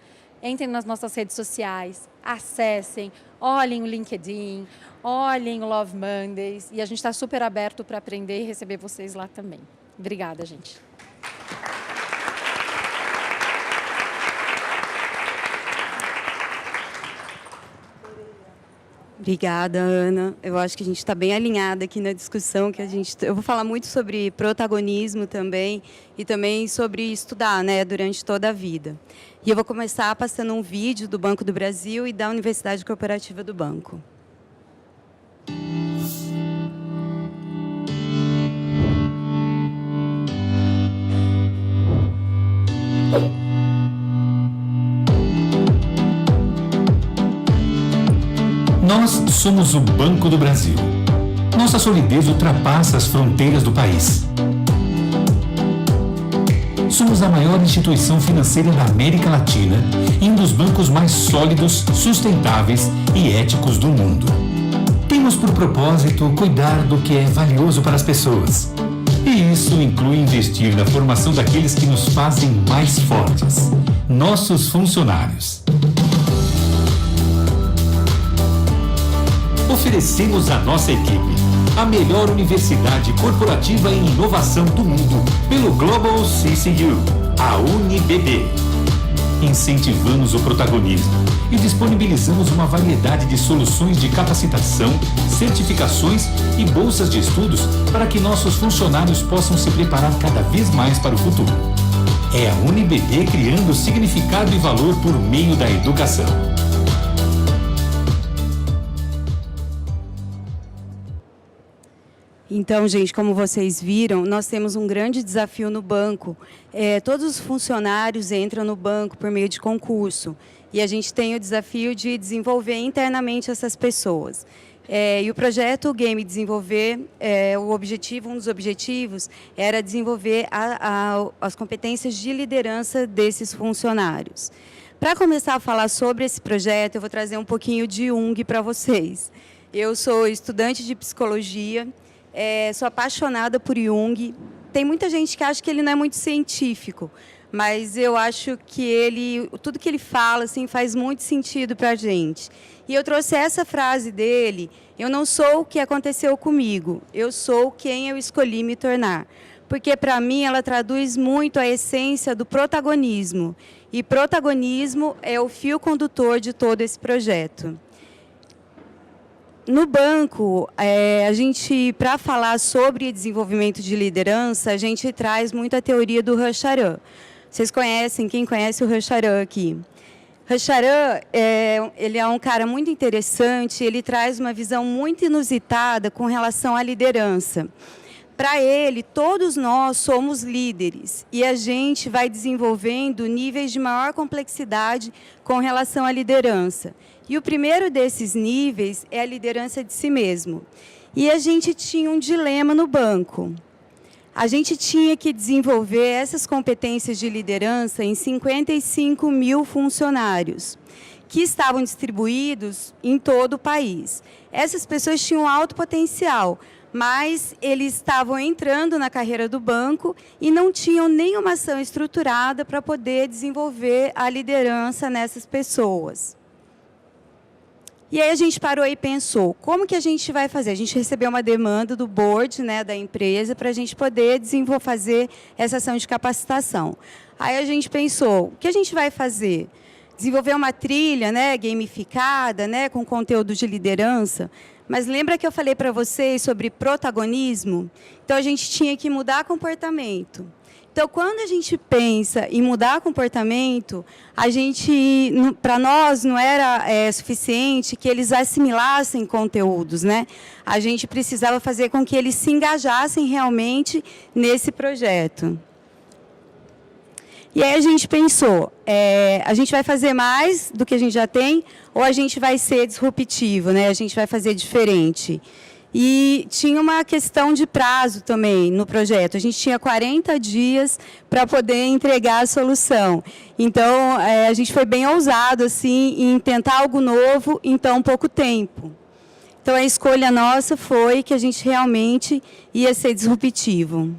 Entrem nas nossas redes sociais, acessem, olhem o LinkedIn, olhem o Love Mondays, e a gente está super aberto para aprender e receber vocês lá também. Obrigada, gente. Obrigada, Ana. Eu acho que a gente está bem alinhada aqui na discussão, eu vou falar muito sobre protagonismo também, e também sobre estudar, né, durante toda a vida. E eu vou começar passando um vídeo do Banco do Brasil e da Universidade Corporativa do Banco. Nós somos o Banco do Brasil. Nossa solidez ultrapassa as fronteiras do país. Somos a maior instituição financeira da América Latina e um dos bancos mais sólidos, sustentáveis e éticos do mundo. Temos por propósito cuidar do que é valioso para as pessoas. E isso inclui investir na formação daqueles que nos fazem mais fortes, nossos funcionários. Oferecemos à nossa equipe a melhor universidade corporativa em inovação do mundo pelo Global CCU, a UniBB. Incentivamos o protagonismo e disponibilizamos uma variedade de soluções de capacitação, certificações e bolsas de estudos para que nossos funcionários possam se preparar cada vez mais para o futuro. É a UniBB criando significado e valor por meio da educação. Então, gente, como vocês viram, nós temos um grande desafio no banco. Todos os funcionários entram no banco por meio de concurso. E a gente tem o desafio de desenvolver internamente essas pessoas. E o projeto Game Desenvolver, um dos objetivos era desenvolver as competências de liderança desses funcionários. Para começar a falar sobre esse projeto, eu vou trazer um pouquinho de Jung para vocês. Eu sou estudante de psicologia, sou apaixonada por Jung. Tem muita gente que acha que ele não é muito científico, mas eu acho que tudo que ele fala assim, faz muito sentido para a gente. E eu trouxe essa frase dele: eu não sou o que aconteceu comigo, eu sou quem eu escolhi me tornar. Porque, para mim, ela traduz muito a essência do protagonismo. E protagonismo é o fio condutor de todo esse projeto. No banco, para falar sobre desenvolvimento de liderança, a gente traz muito a teoria do Rancharan. Vocês conhecem, quem conhece o Rancharan aqui? Rancharan, ele é um cara muito interessante, ele traz uma visão muito inusitada com relação à liderança. Para ele, todos nós somos líderes e a gente vai desenvolvendo níveis de maior complexidade com relação à liderança. E o primeiro desses níveis é a liderança de si mesmo. E a gente tinha um dilema no banco. A gente tinha que desenvolver essas competências de liderança em 55 mil funcionários, que estavam distribuídos em todo o país. Essas pessoas tinham alto potencial, mas eles estavam entrando na carreira do banco e não tinham nenhuma ação estruturada para poder desenvolver a liderança nessas pessoas. E aí a gente parou e pensou, como que a gente vai fazer? A gente recebeu uma demanda do board, né, da empresa, para a gente poder fazer essa ação de capacitação. Aí a gente pensou, o que a gente vai fazer? Desenvolver uma trilha, né, gamificada, né, com conteúdo de liderança. Mas lembra que eu falei para vocês sobre protagonismo? Então, a gente tinha que mudar comportamento. Então, quando a gente pensa em mudar comportamento, para nós não era suficiente que eles assimilassem conteúdos, né? A gente precisava fazer com que eles se engajassem realmente nesse projeto. E aí a gente pensou, a gente vai fazer mais do que a gente já tem ou a gente vai ser disruptivo, né? A gente vai fazer diferente. E tinha uma questão de prazo também no projeto. A gente tinha 40 dias para poder entregar a solução. Então, a gente foi bem ousado assim, em tentar algo novo em tão pouco tempo. Então, a escolha nossa foi que a gente realmente ia ser disruptivo.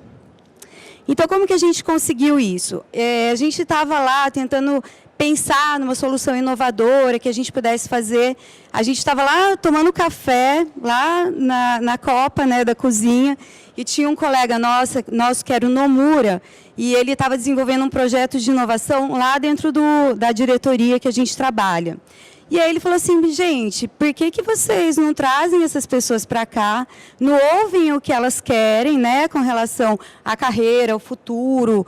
Então, como que a gente conseguiu isso? A gente estava lá tentando pensar numa solução inovadora que a gente pudesse fazer. A gente estava lá tomando café, lá na copa, né, da cozinha, e tinha um colega nosso que era o Nomura, e ele estava desenvolvendo um projeto de inovação lá dentro da diretoria que a gente trabalha. E aí ele falou assim, gente, por que vocês não trazem essas pessoas para cá, não ouvem o que elas querem, né, com relação à carreira, ao futuro,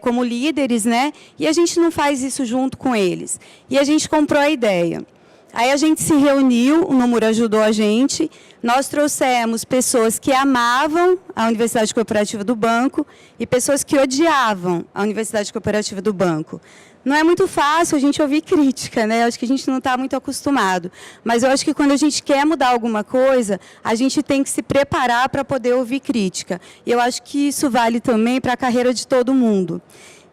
como líderes, né, e a gente não faz isso junto com eles. E a gente comprou a ideia. Aí a gente se reuniu, o Nomura ajudou a gente, nós trouxemos pessoas que amavam a Universidade Corporativa do Banco e pessoas que odiavam a Universidade Corporativa do Banco. Não é muito fácil a gente ouvir crítica, né? Acho que a gente não está muito acostumado. Mas eu acho que quando a gente quer mudar alguma coisa, a gente tem que se preparar para poder ouvir crítica. E eu acho que isso vale também para a carreira de todo mundo.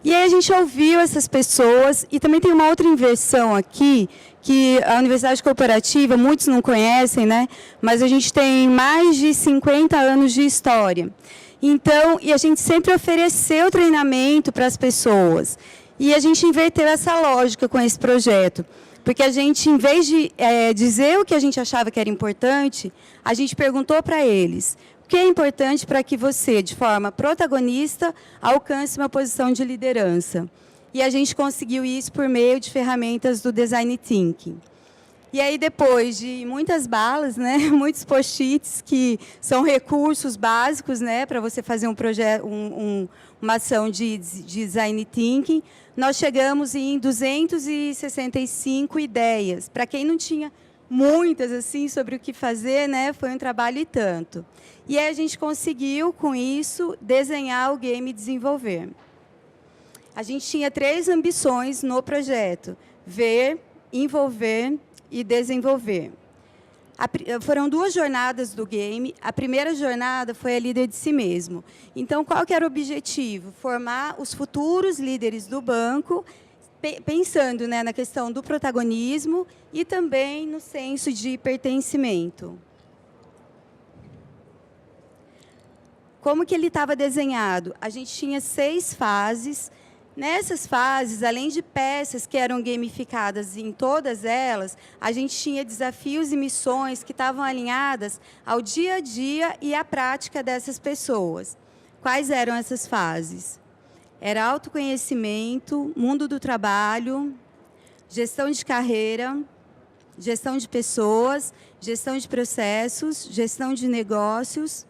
E aí a gente ouviu essas pessoas, e também tem uma outra inversão aqui, que a Universidade Corporativa, muitos não conhecem, né? Mas a gente tem mais de 50 anos de história. Então, e a gente sempre ofereceu treinamento para as pessoas. E a gente inverteu essa lógica com esse projeto, porque a gente, em vez de dizer o que a gente achava que era importante, a gente perguntou para eles, o que é importante para que você, de forma protagonista, alcance uma posição de liderança. E a gente conseguiu isso por meio de ferramentas do Design Thinking. E aí, depois de muitas balas, né, muitos post-its, que são recursos básicos, né, para você fazer um projeto, uma ação de Design Thinking, nós chegamos em 265 ideias. Para quem não tinha muitas assim sobre o que fazer, né, foi um trabalho e tanto. E aí a gente conseguiu, com isso, desenhar o game e desenvolver. A gente tinha 3 ambições no projeto: ver, envolver e desenvolver. Foram 2 jornadas do game. A primeira jornada foi a líder de si mesmo. Então, qual que era o objetivo? Formar os futuros líderes do banco, pensando, né, na questão do protagonismo e também no senso de pertencimento. Como que ele estava desenhado? A gente tinha 6 fases. Nessas fases, além de peças que eram gamificadas em todas elas, a gente tinha desafios e missões que estavam alinhadas ao dia a dia e à prática dessas pessoas. Quais eram essas fases? Era autoconhecimento, mundo do trabalho, gestão de carreira, gestão de pessoas, gestão de processos, gestão de negócios.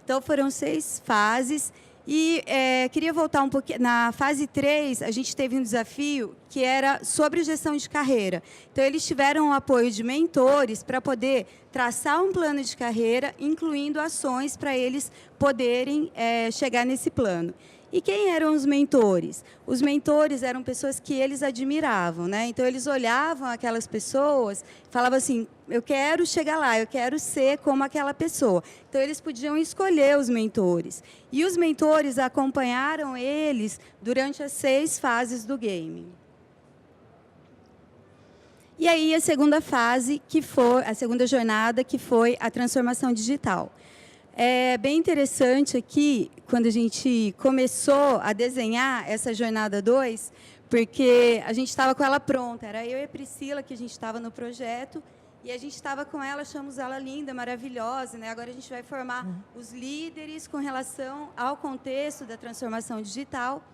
Então, foram 6 fases. E queria voltar um pouquinho. Na fase 3, a gente teve um desafio que era sobre gestão de carreira. Então, eles tiveram o apoio de mentores para poder traçar um plano de carreira, incluindo ações para eles poderem chegar nesse plano. E quem eram os mentores? Os mentores eram pessoas que eles admiravam, né? Então, eles olhavam aquelas pessoas e falavam assim, eu quero chegar lá, eu quero ser como aquela pessoa. Então, eles podiam escolher os mentores. E os mentores acompanharam eles durante as 6 fases do game. E aí, a segunda fase, que foi a segunda jornada, que foi a transformação digital. É bem interessante aqui, quando a gente começou a desenhar essa jornada 2, porque a gente estava com ela pronta. Era eu e a Priscila, que a gente estava no projeto, e a gente estava com ela, achamos ela linda, maravilhosa, né? Agora a gente vai formar os líderes com relação ao contexto da transformação digital,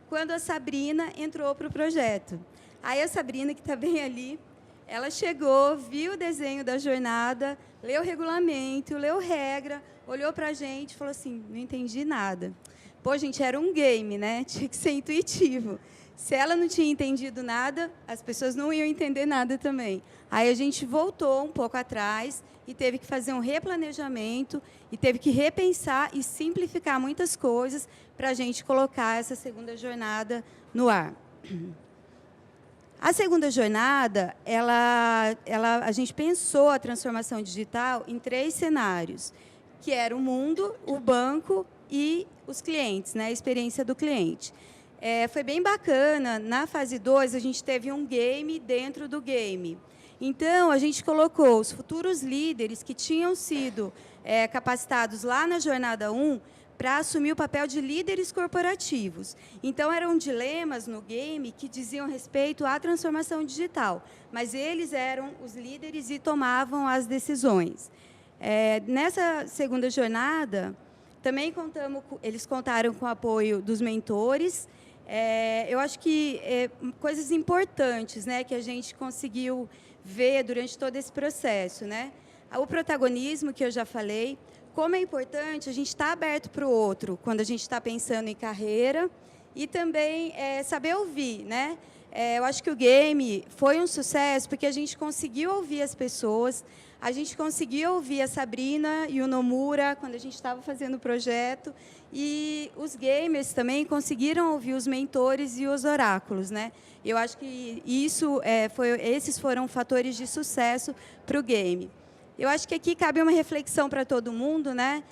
quando a Sabrina entrou para o projeto. Aí a Sabrina, que está bem ali, ela chegou, viu o desenho da jornada, leu o regulamento, leu regra, olhou para a gente e falou assim, não entendi nada. Pô, gente, era um game, né? Tinha que ser intuitivo. Se ela não tinha entendido nada, as pessoas não iam entender nada também. Aí a gente voltou um pouco atrás e teve que fazer um replanejamento e teve que repensar e simplificar muitas coisas para a gente colocar essa segunda jornada no ar. A segunda jornada, a gente pensou a transformação digital em 3 cenários, que era o mundo, o banco e os clientes, né, a experiência do cliente. Foi bem bacana. Na fase 2, a gente teve um game dentro do game. Então, a gente colocou os futuros líderes que tinham sido capacitados lá na jornada 1 para assumir o papel de líderes corporativos. Então, eram dilemas no game que diziam respeito à transformação digital, mas eles eram os líderes e tomavam as decisões. Nessa segunda jornada, também eles contaram com o apoio dos mentores. Eu acho que coisas importantes, né, que a gente conseguiu ver durante todo esse processo, né? O protagonismo, que eu já falei, como é importante a gente estar aberto para o outro quando a gente está pensando em carreira e também saber ouvir, né? Eu acho que o game foi um sucesso porque a gente conseguiu ouvir as pessoas, a gente conseguiu ouvir a Sabrina e o Nomura quando a gente estava fazendo o projeto, e os gamers também conseguiram ouvir os mentores e os oráculos, né? Eu acho que esses foram fatores de sucesso para o game. Eu acho que aqui cabe uma reflexão para todo mundo, né?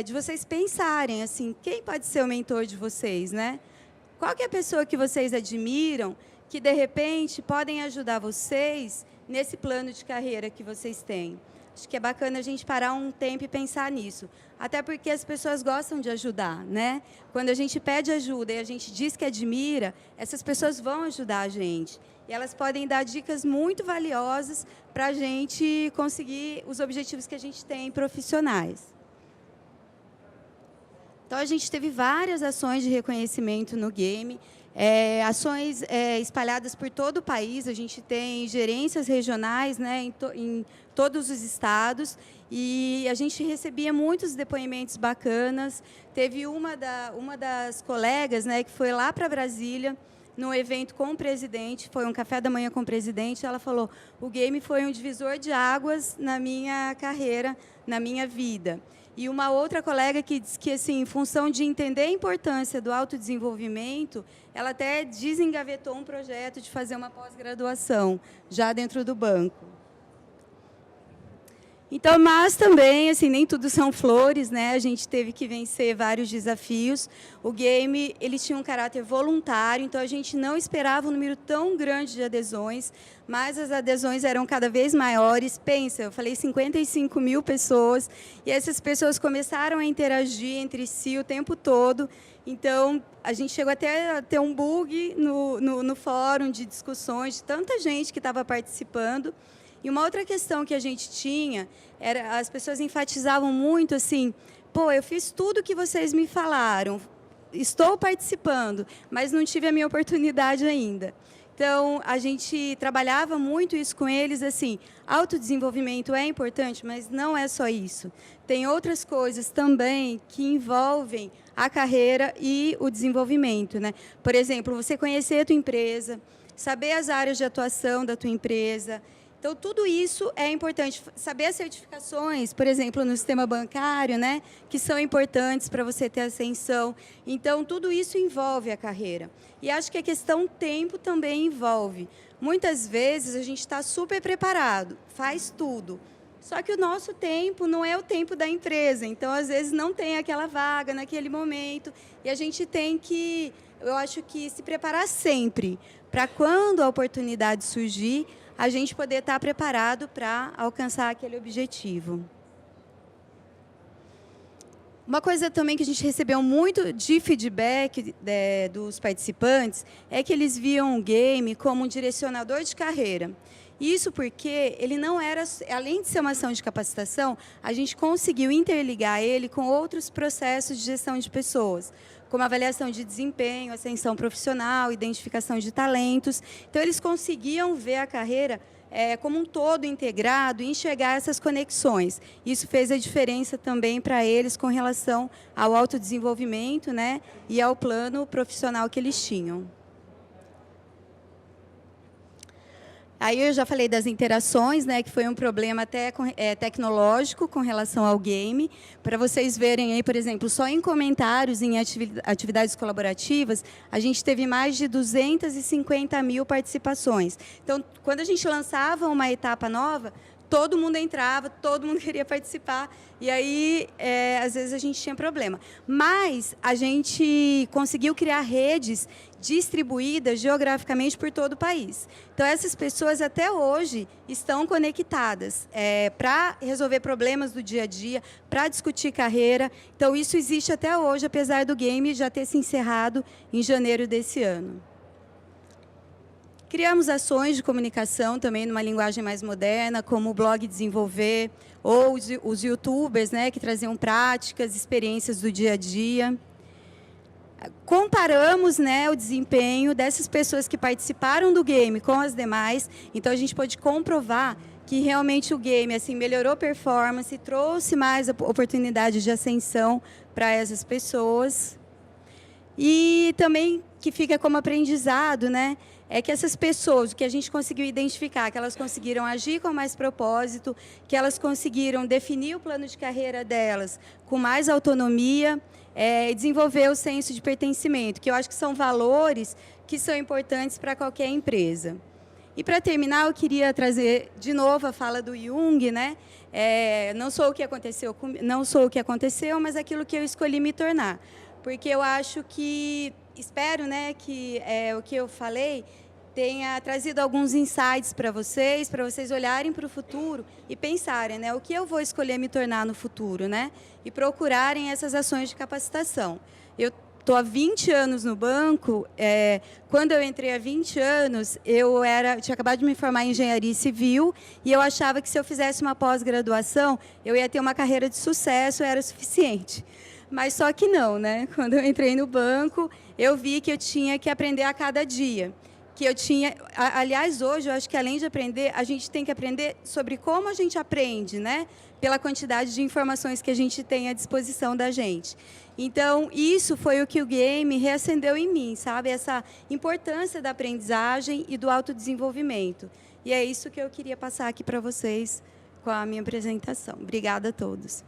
De vocês pensarem assim, quem pode ser o mentor de vocês, né? Qual que é a pessoa que vocês admiram, que, de repente, podem ajudar vocês nesse plano de carreira que vocês têm? Acho que é bacana a gente parar um tempo e pensar nisso. Até porque as pessoas gostam de ajudar, né? Quando a gente pede ajuda e a gente diz que admira, essas pessoas vão ajudar a gente. E elas podem dar dicas muito valiosas para a gente conseguir os objetivos que a gente tem profissionais. Então, a gente teve várias ações de reconhecimento no game, ações espalhadas por todo o país. A gente tem gerências regionais, né, em todos os estados, e a gente recebia muitos depoimentos bacanas. Teve uma das colegas, né, que foi lá para Brasília, num evento com o presidente, foi um café da manhã com o presidente, ela falou, o game foi um divisor de águas na minha carreira, na minha vida. E uma outra colega que disse que, assim, em função de entender a importância do autodesenvolvimento, ela até desengavetou um projeto de fazer uma pós-graduação, já dentro do banco. Então, mas também, assim, nem tudo são flores, né? A gente teve que vencer vários desafios. O game, ele tinha um caráter voluntário, então a gente não esperava um número tão grande de adesões, mas as adesões eram cada vez maiores. Pensa, eu falei 55 mil pessoas, e essas pessoas começaram a interagir entre si o tempo todo. Então, a gente chegou até a ter um bug no fórum de discussões, de tanta gente que estava participando. E uma outra questão que a gente tinha, era as pessoas enfatizavam muito assim, pô, eu fiz tudo que vocês me falaram, estou participando, mas não tive a minha oportunidade ainda. Então, a gente trabalhava muito isso com eles, assim, autodesenvolvimento é importante, mas não é só isso. Tem outras coisas também que envolvem a carreira e o desenvolvimento, né? Por exemplo, você conhecer a tua empresa, saber as áreas de atuação da tua empresa. Então, tudo isso é importante. Saber as certificações, por exemplo, no sistema bancário, né, que são importantes para você ter ascensão. Então, tudo isso envolve a carreira. E acho que a questão tempo também envolve. Muitas vezes, a gente está super preparado, faz tudo. Só que o nosso tempo não é o tempo da empresa. Então, às vezes, não tem aquela vaga naquele momento. E a gente tem que, eu acho que, se preparar sempre, para quando a oportunidade surgir, a gente poder estar preparado para alcançar aquele objetivo. Uma coisa também que a gente recebeu muito de feedback dos participantes é que eles viam o game como um direcionador de carreira. Isso porque ele não era, além de ser uma ação de capacitação, a gente conseguiu interligar ele com outros processos de gestão de pessoas, como avaliação de desempenho, ascensão profissional, identificação de talentos. Então, eles conseguiam ver a carreira como um todo integrado e enxergar essas conexões. Isso fez a diferença também para eles com relação ao autodesenvolvimento, né, e ao plano profissional que eles tinham. Aí eu já falei das interações, né, que foi um problema até tecnológico com relação ao game. Para vocês verem aí, por exemplo, só em comentários em atividades colaborativas, a gente teve mais de 250 mil participações. Então, quando a gente lançava uma etapa nova, todo mundo entrava, todo mundo queria participar, e aí, às vezes, a gente tinha problema. Mas a gente conseguiu criar redes distribuídas geograficamente por todo o país. Então, essas pessoas, até hoje, estão conectadas para resolver problemas do dia a dia, para discutir carreira. Então, isso existe até hoje, apesar do game já ter se encerrado em janeiro desse ano. Criamos ações de comunicação também numa linguagem mais moderna, como o blog Desenvolver, ou os youtubers, né, que traziam práticas, experiências do dia a dia. Comparamos, né, o desempenho dessas pessoas que participaram do game com as demais, então a gente pôde comprovar que realmente o game assim, melhorou a performance, trouxe mais oportunidade de ascensão para essas pessoas. E também que fica como aprendizado, né, é que essas pessoas, o que a gente conseguiu identificar, que elas conseguiram agir com mais propósito, que elas conseguiram definir o plano de carreira delas com mais autonomia, desenvolver o senso de pertencimento, que eu acho que são valores que são importantes para qualquer empresa. E, para terminar, eu queria trazer de novo a fala do Jung, né? Não sou o que aconteceu, mas aquilo que eu escolhi me tornar. Porque eu acho que, espero, né, que o que eu falei tenha trazido alguns insights para vocês olharem para o futuro e pensarem, né, o que eu vou escolher me tornar no futuro, né, e procurarem essas ações de capacitação. Eu estou há 20 anos no banco. Quando eu entrei há 20 anos, eu tinha acabado de me formar em engenharia civil e eu achava que se eu fizesse uma pós-graduação, eu ia ter uma carreira de sucesso, era suficiente. Mas só que não, né? Quando eu entrei no banco, eu vi que eu tinha que aprender a cada dia. Aliás, hoje, eu acho que além de aprender, a gente tem que aprender sobre como a gente aprende, né? Pela quantidade de informações que a gente tem à disposição da gente. Então, isso foi o que o game reacendeu em mim, sabe? Essa importância da aprendizagem e do autodesenvolvimento. E é isso que eu queria passar aqui para vocês com a minha apresentação. Obrigada a todos.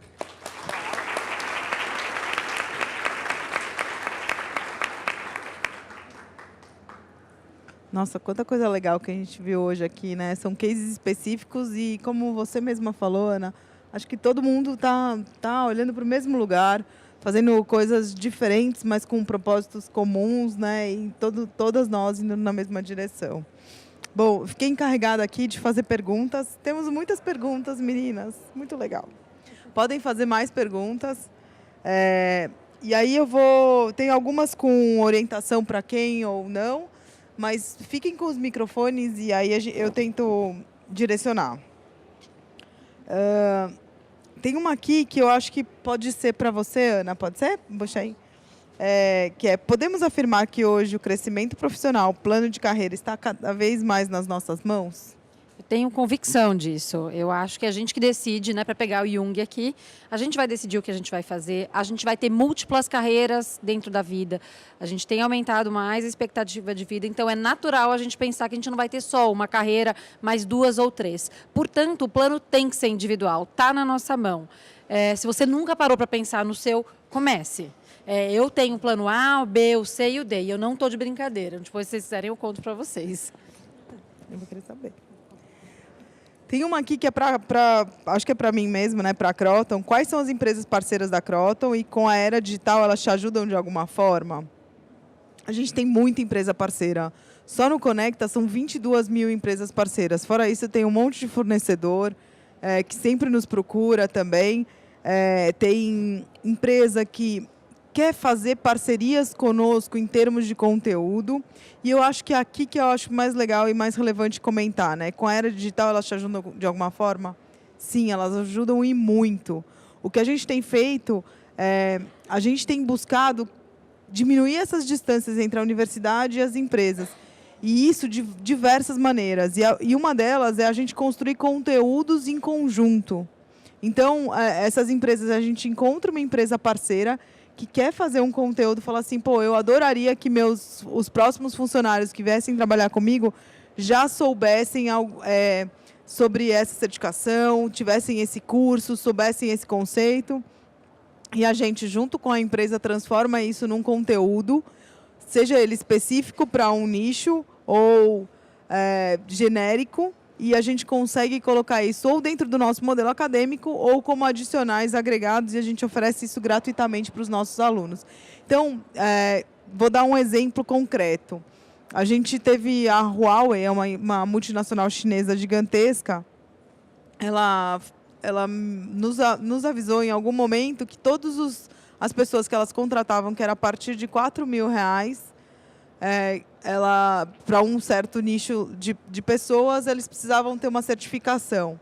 Nossa, quanta coisa legal que a gente viu hoje aqui, né? São cases específicos e, como você mesma falou, Ana, Acho que todo mundo tá olhando para o mesmo lugar, fazendo coisas diferentes, mas com propósitos comuns, né? E todas nós indo na mesma direção. Bom, fiquei encarregada aqui de fazer perguntas. Temos muitas perguntas, meninas. Muito legal. Podem fazer mais perguntas. E aí tem algumas com orientação para quem ou não, mas fiquem com os microfones e aí eu tento direcionar. Tem uma aqui que eu acho que pode ser para você, Ana. Pode ser? Puxa aí. Podemos afirmar que hoje o crescimento profissional, o plano de carreira, está cada vez mais nas nossas mãos? Eu tenho convicção disso. Eu acho que a gente que decide, né, para pegar o Jung aqui, a gente vai decidir o que a gente vai fazer, a gente vai ter múltiplas carreiras dentro da vida, a gente tem aumentado mais a expectativa de vida, então é natural a gente pensar que a gente não vai ter só uma carreira, mas 2 ou 3. Portanto, o plano tem que ser individual, está na nossa mão. Se você nunca parou para pensar no seu, comece. Eu tenho o plano A, o B, o C e o D, e eu não estou de brincadeira. Depois, se vocês quiserem, eu conto para vocês. Eu vou querer saber. Tem uma aqui que acho que é para mim mesmo, né, para a Kroton. Quais são as empresas parceiras da Kroton e com a era digital elas te ajudam de alguma forma? A gente tem muita empresa parceira. Só no Conecta são 22 mil empresas parceiras. Fora isso, tem um monte de fornecedor que sempre nos procura também. Tem empresa que quer fazer parcerias conosco em termos de conteúdo. E eu acho que é aqui que eu acho mais legal e mais relevante comentar, né? Com a era digital, elas te ajudam de alguma forma? Sim, elas ajudam e muito. O que a gente tem feito, a gente tem buscado diminuir essas distâncias entre a universidade e as empresas. E isso de diversas maneiras. E uma delas é a gente construir conteúdos em conjunto. Então, essas empresas, a gente encontra uma empresa parceira que quer fazer um conteúdo, fala assim, pô, eu adoraria que os próximos funcionários que viessem trabalhar comigo já soubessem sobre essa certificação, tivessem esse curso, soubessem esse conceito. E a gente, junto com a empresa, transforma isso num conteúdo, seja ele específico para um nicho ou genérico, e a gente consegue colocar isso ou dentro do nosso modelo acadêmico ou como adicionais agregados, e a gente oferece isso gratuitamente para os nossos alunos. Então, vou dar um exemplo concreto. A gente teve a Huawei, é uma multinacional chinesa gigantesca. Ela nos avisou em algum momento que todas as pessoas que elas contratavam, que era a partir de R$4.000, para um certo nicho de pessoas, eles precisavam ter uma certificação.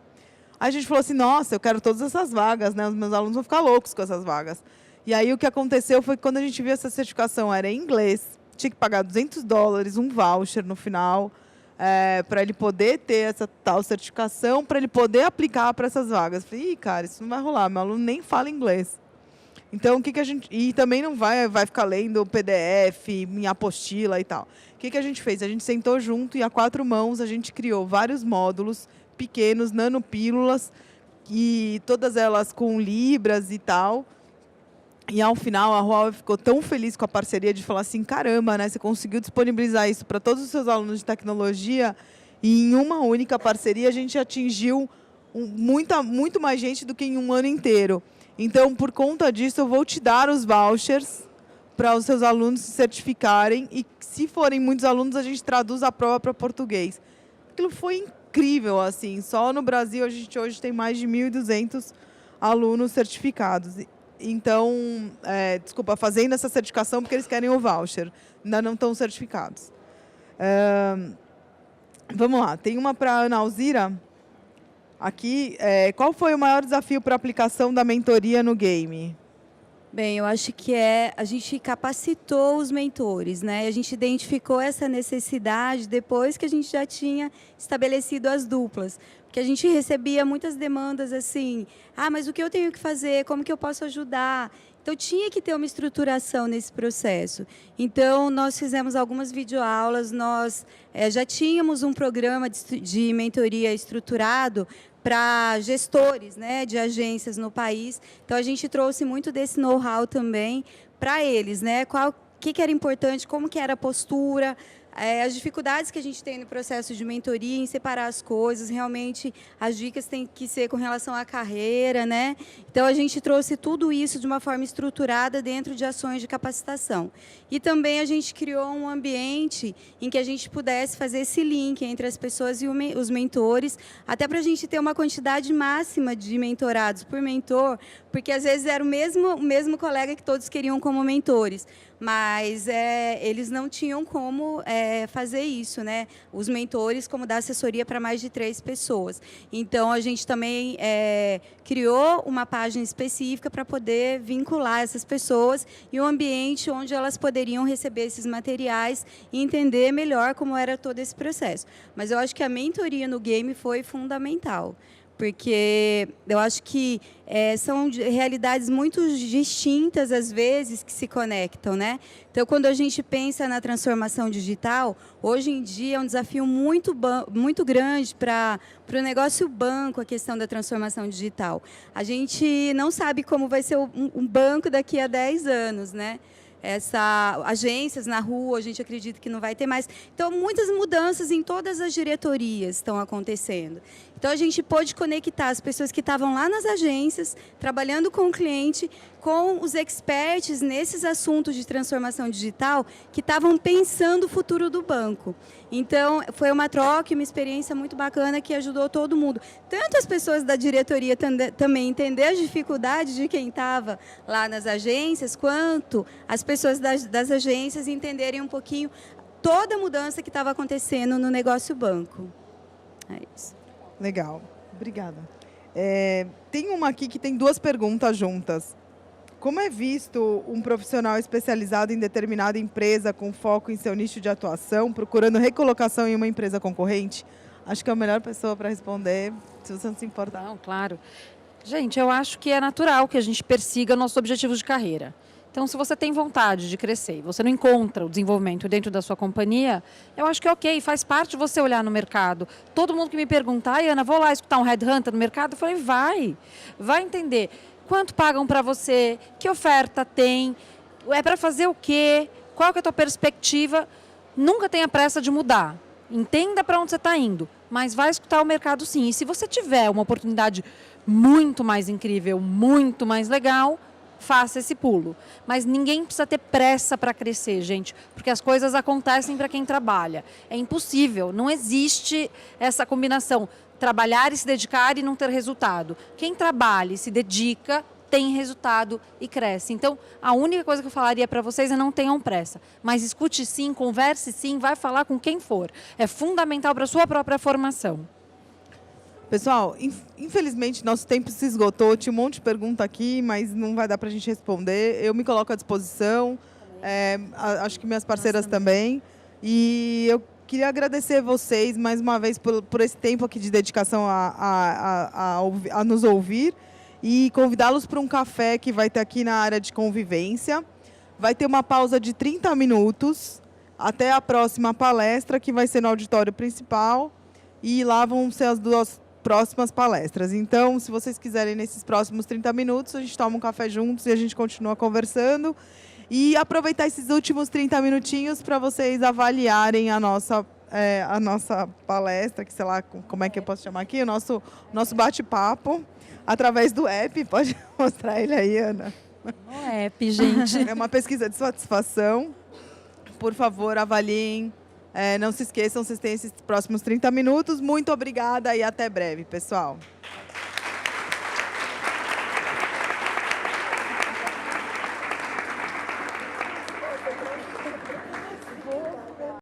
Aí a gente falou assim, nossa, eu quero todas essas vagas, né? Os meus alunos vão ficar loucos com essas vagas. E aí o que aconteceu foi que quando a gente viu essa certificação, era em inglês, tinha que pagar $200, um voucher no final, para ele poder ter essa tal certificação, para ele poder aplicar para essas vagas. Eu falei, cara, isso não vai rolar, meu aluno nem fala inglês. Então, o que a gente... E também não vai ficar lendo PDF, em apostila e tal. O que a gente fez? A gente sentou junto e, a 4 mãos, a gente criou vários módulos pequenos, nanopílulas, e todas elas com libras e tal. E, ao final, a Huawei ficou tão feliz com a parceria de falar assim, caramba, né? Você conseguiu disponibilizar isso para todos os seus alunos de tecnologia, e em uma única parceria a gente atingiu muito mais gente do que em um ano inteiro. Então, por conta disso, eu vou te dar os vouchers para os seus alunos se certificarem, e se forem muitos alunos, a gente traduz a prova para português. Aquilo foi incrível, assim. Só no Brasil, a gente hoje tem mais de 1.200 alunos certificados. Então, fazendo essa certificação porque eles querem o voucher. Ainda não estão certificados. Vamos lá. Tem uma para a Ana Alzira. Aqui, qual foi o maior desafio para a aplicação da mentoria no game? Bem, eu acho que a gente capacitou os mentores, né? A gente identificou essa necessidade depois que a gente já tinha estabelecido as duplas. Porque a gente recebia muitas demandas assim, mas o que eu tenho que fazer? Como que eu posso ajudar? Então, tinha que ter uma estruturação nesse processo. Então, nós fizemos algumas videoaulas, nós já tínhamos um programa de mentoria estruturado para gestores, né, de agências no país. Então, a gente trouxe muito desse know-how também para eles, né? O que era importante, como que era a postura, as dificuldades que a gente tem no processo de mentoria em separar as coisas, realmente as dicas têm que ser com relação à carreira, né? Então a gente trouxe tudo isso de uma forma estruturada dentro de ações de capacitação. E também a gente criou um ambiente em que a gente pudesse fazer esse link entre as pessoas e os mentores, até para a gente ter uma quantidade máxima de mentorados por mentor, porque às vezes era o mesmo colega que todos queriam como mentores, mas eles não tinham como fazer isso, né? Os mentores, como dar assessoria para mais de 3 pessoas. Então, a gente também criou uma página específica para poder vincular essas pessoas e um ambiente onde elas poderiam receber esses materiais e entender melhor como era todo esse processo. Mas eu acho que a mentoria no game foi fundamental, porque eu acho que são realidades muito distintas, às vezes, que se conectam, né? Então, quando a gente pensa na transformação digital, hoje em dia é um desafio muito grande para o negócio banco, a questão da transformação digital. A gente não sabe como vai ser um banco daqui a 10 anos, né? Agências na rua, a gente acredita que não vai ter mais. Então, muitas mudanças em todas as diretorias estão acontecendo. Então, a gente pôde conectar as pessoas que estavam lá nas agências, trabalhando com o cliente, com os experts nesses assuntos de transformação digital que estavam pensando o futuro do banco. Então, foi uma troca, uma experiência muito bacana que ajudou todo mundo. Tanto as pessoas da diretoria também entender as dificuldades de quem estava lá nas agências, quanto as pessoas das agências entenderem um pouquinho toda a mudança que estava acontecendo no negócio banco. É isso. Legal, obrigada. Tem uma aqui que tem 2 perguntas juntas. Como é visto um profissional especializado em determinada empresa com foco em seu nicho de atuação, procurando recolocação em uma empresa concorrente? Acho que é a melhor pessoa para responder, se você não se importar. Não, claro. Gente, eu acho que é natural que a gente persiga nossos objetivos de carreira. Então, se você tem vontade de crescer e você não encontra o desenvolvimento dentro da sua companhia, eu acho que é ok, faz parte você olhar no mercado. Todo mundo que me pergunta, Ana, vou lá escutar um headhunter no mercado? Eu falei, vai entender. Quanto pagam para você? Que oferta tem? É para fazer o quê? Qual que é a tua perspectiva? Nunca tenha pressa de mudar. Entenda para onde você está indo, mas vai escutar o mercado sim. E se você tiver uma oportunidade muito mais incrível, muito mais legal, faça esse pulo. Mas ninguém precisa ter pressa para crescer, gente, porque as coisas acontecem para quem trabalha. É impossível, não existe essa combinação. Trabalhar e se dedicar e não ter resultado. Quem trabalha e se dedica tem resultado e cresce. Então, a única coisa que eu falaria para vocês é não tenham pressa. Mas escute sim, converse sim, vai falar com quem for. É fundamental para a sua própria formação. Pessoal, infelizmente nosso tempo se esgotou. Tinha um monte de pergunta aqui, mas não vai dar para a gente responder. Eu me coloco à disposição. Acho que minhas parceiras também. E eu queria agradecer vocês mais uma vez por esse tempo aqui de dedicação a nos ouvir e convidá-los para um café que vai ter aqui na área de convivência. Vai ter uma pausa de 30 minutos até a próxima palestra, que vai ser no auditório principal. E lá vão ser as 2 próximas palestras. Então, se vocês quiserem, nesses próximos 30 minutos, a gente toma um café juntos e a gente continua conversando. E aproveitar esses últimos 30 minutinhos para vocês avaliarem a nossa palestra, que sei lá, como é que eu posso chamar aqui, o nosso bate-papo, através do app. Pode mostrar ele aí, Ana? O app, gente. É uma pesquisa de satisfação. Por favor, avaliem. Não se esqueçam, vocês têm esses próximos 30 minutos. Muito obrigada e até breve, pessoal.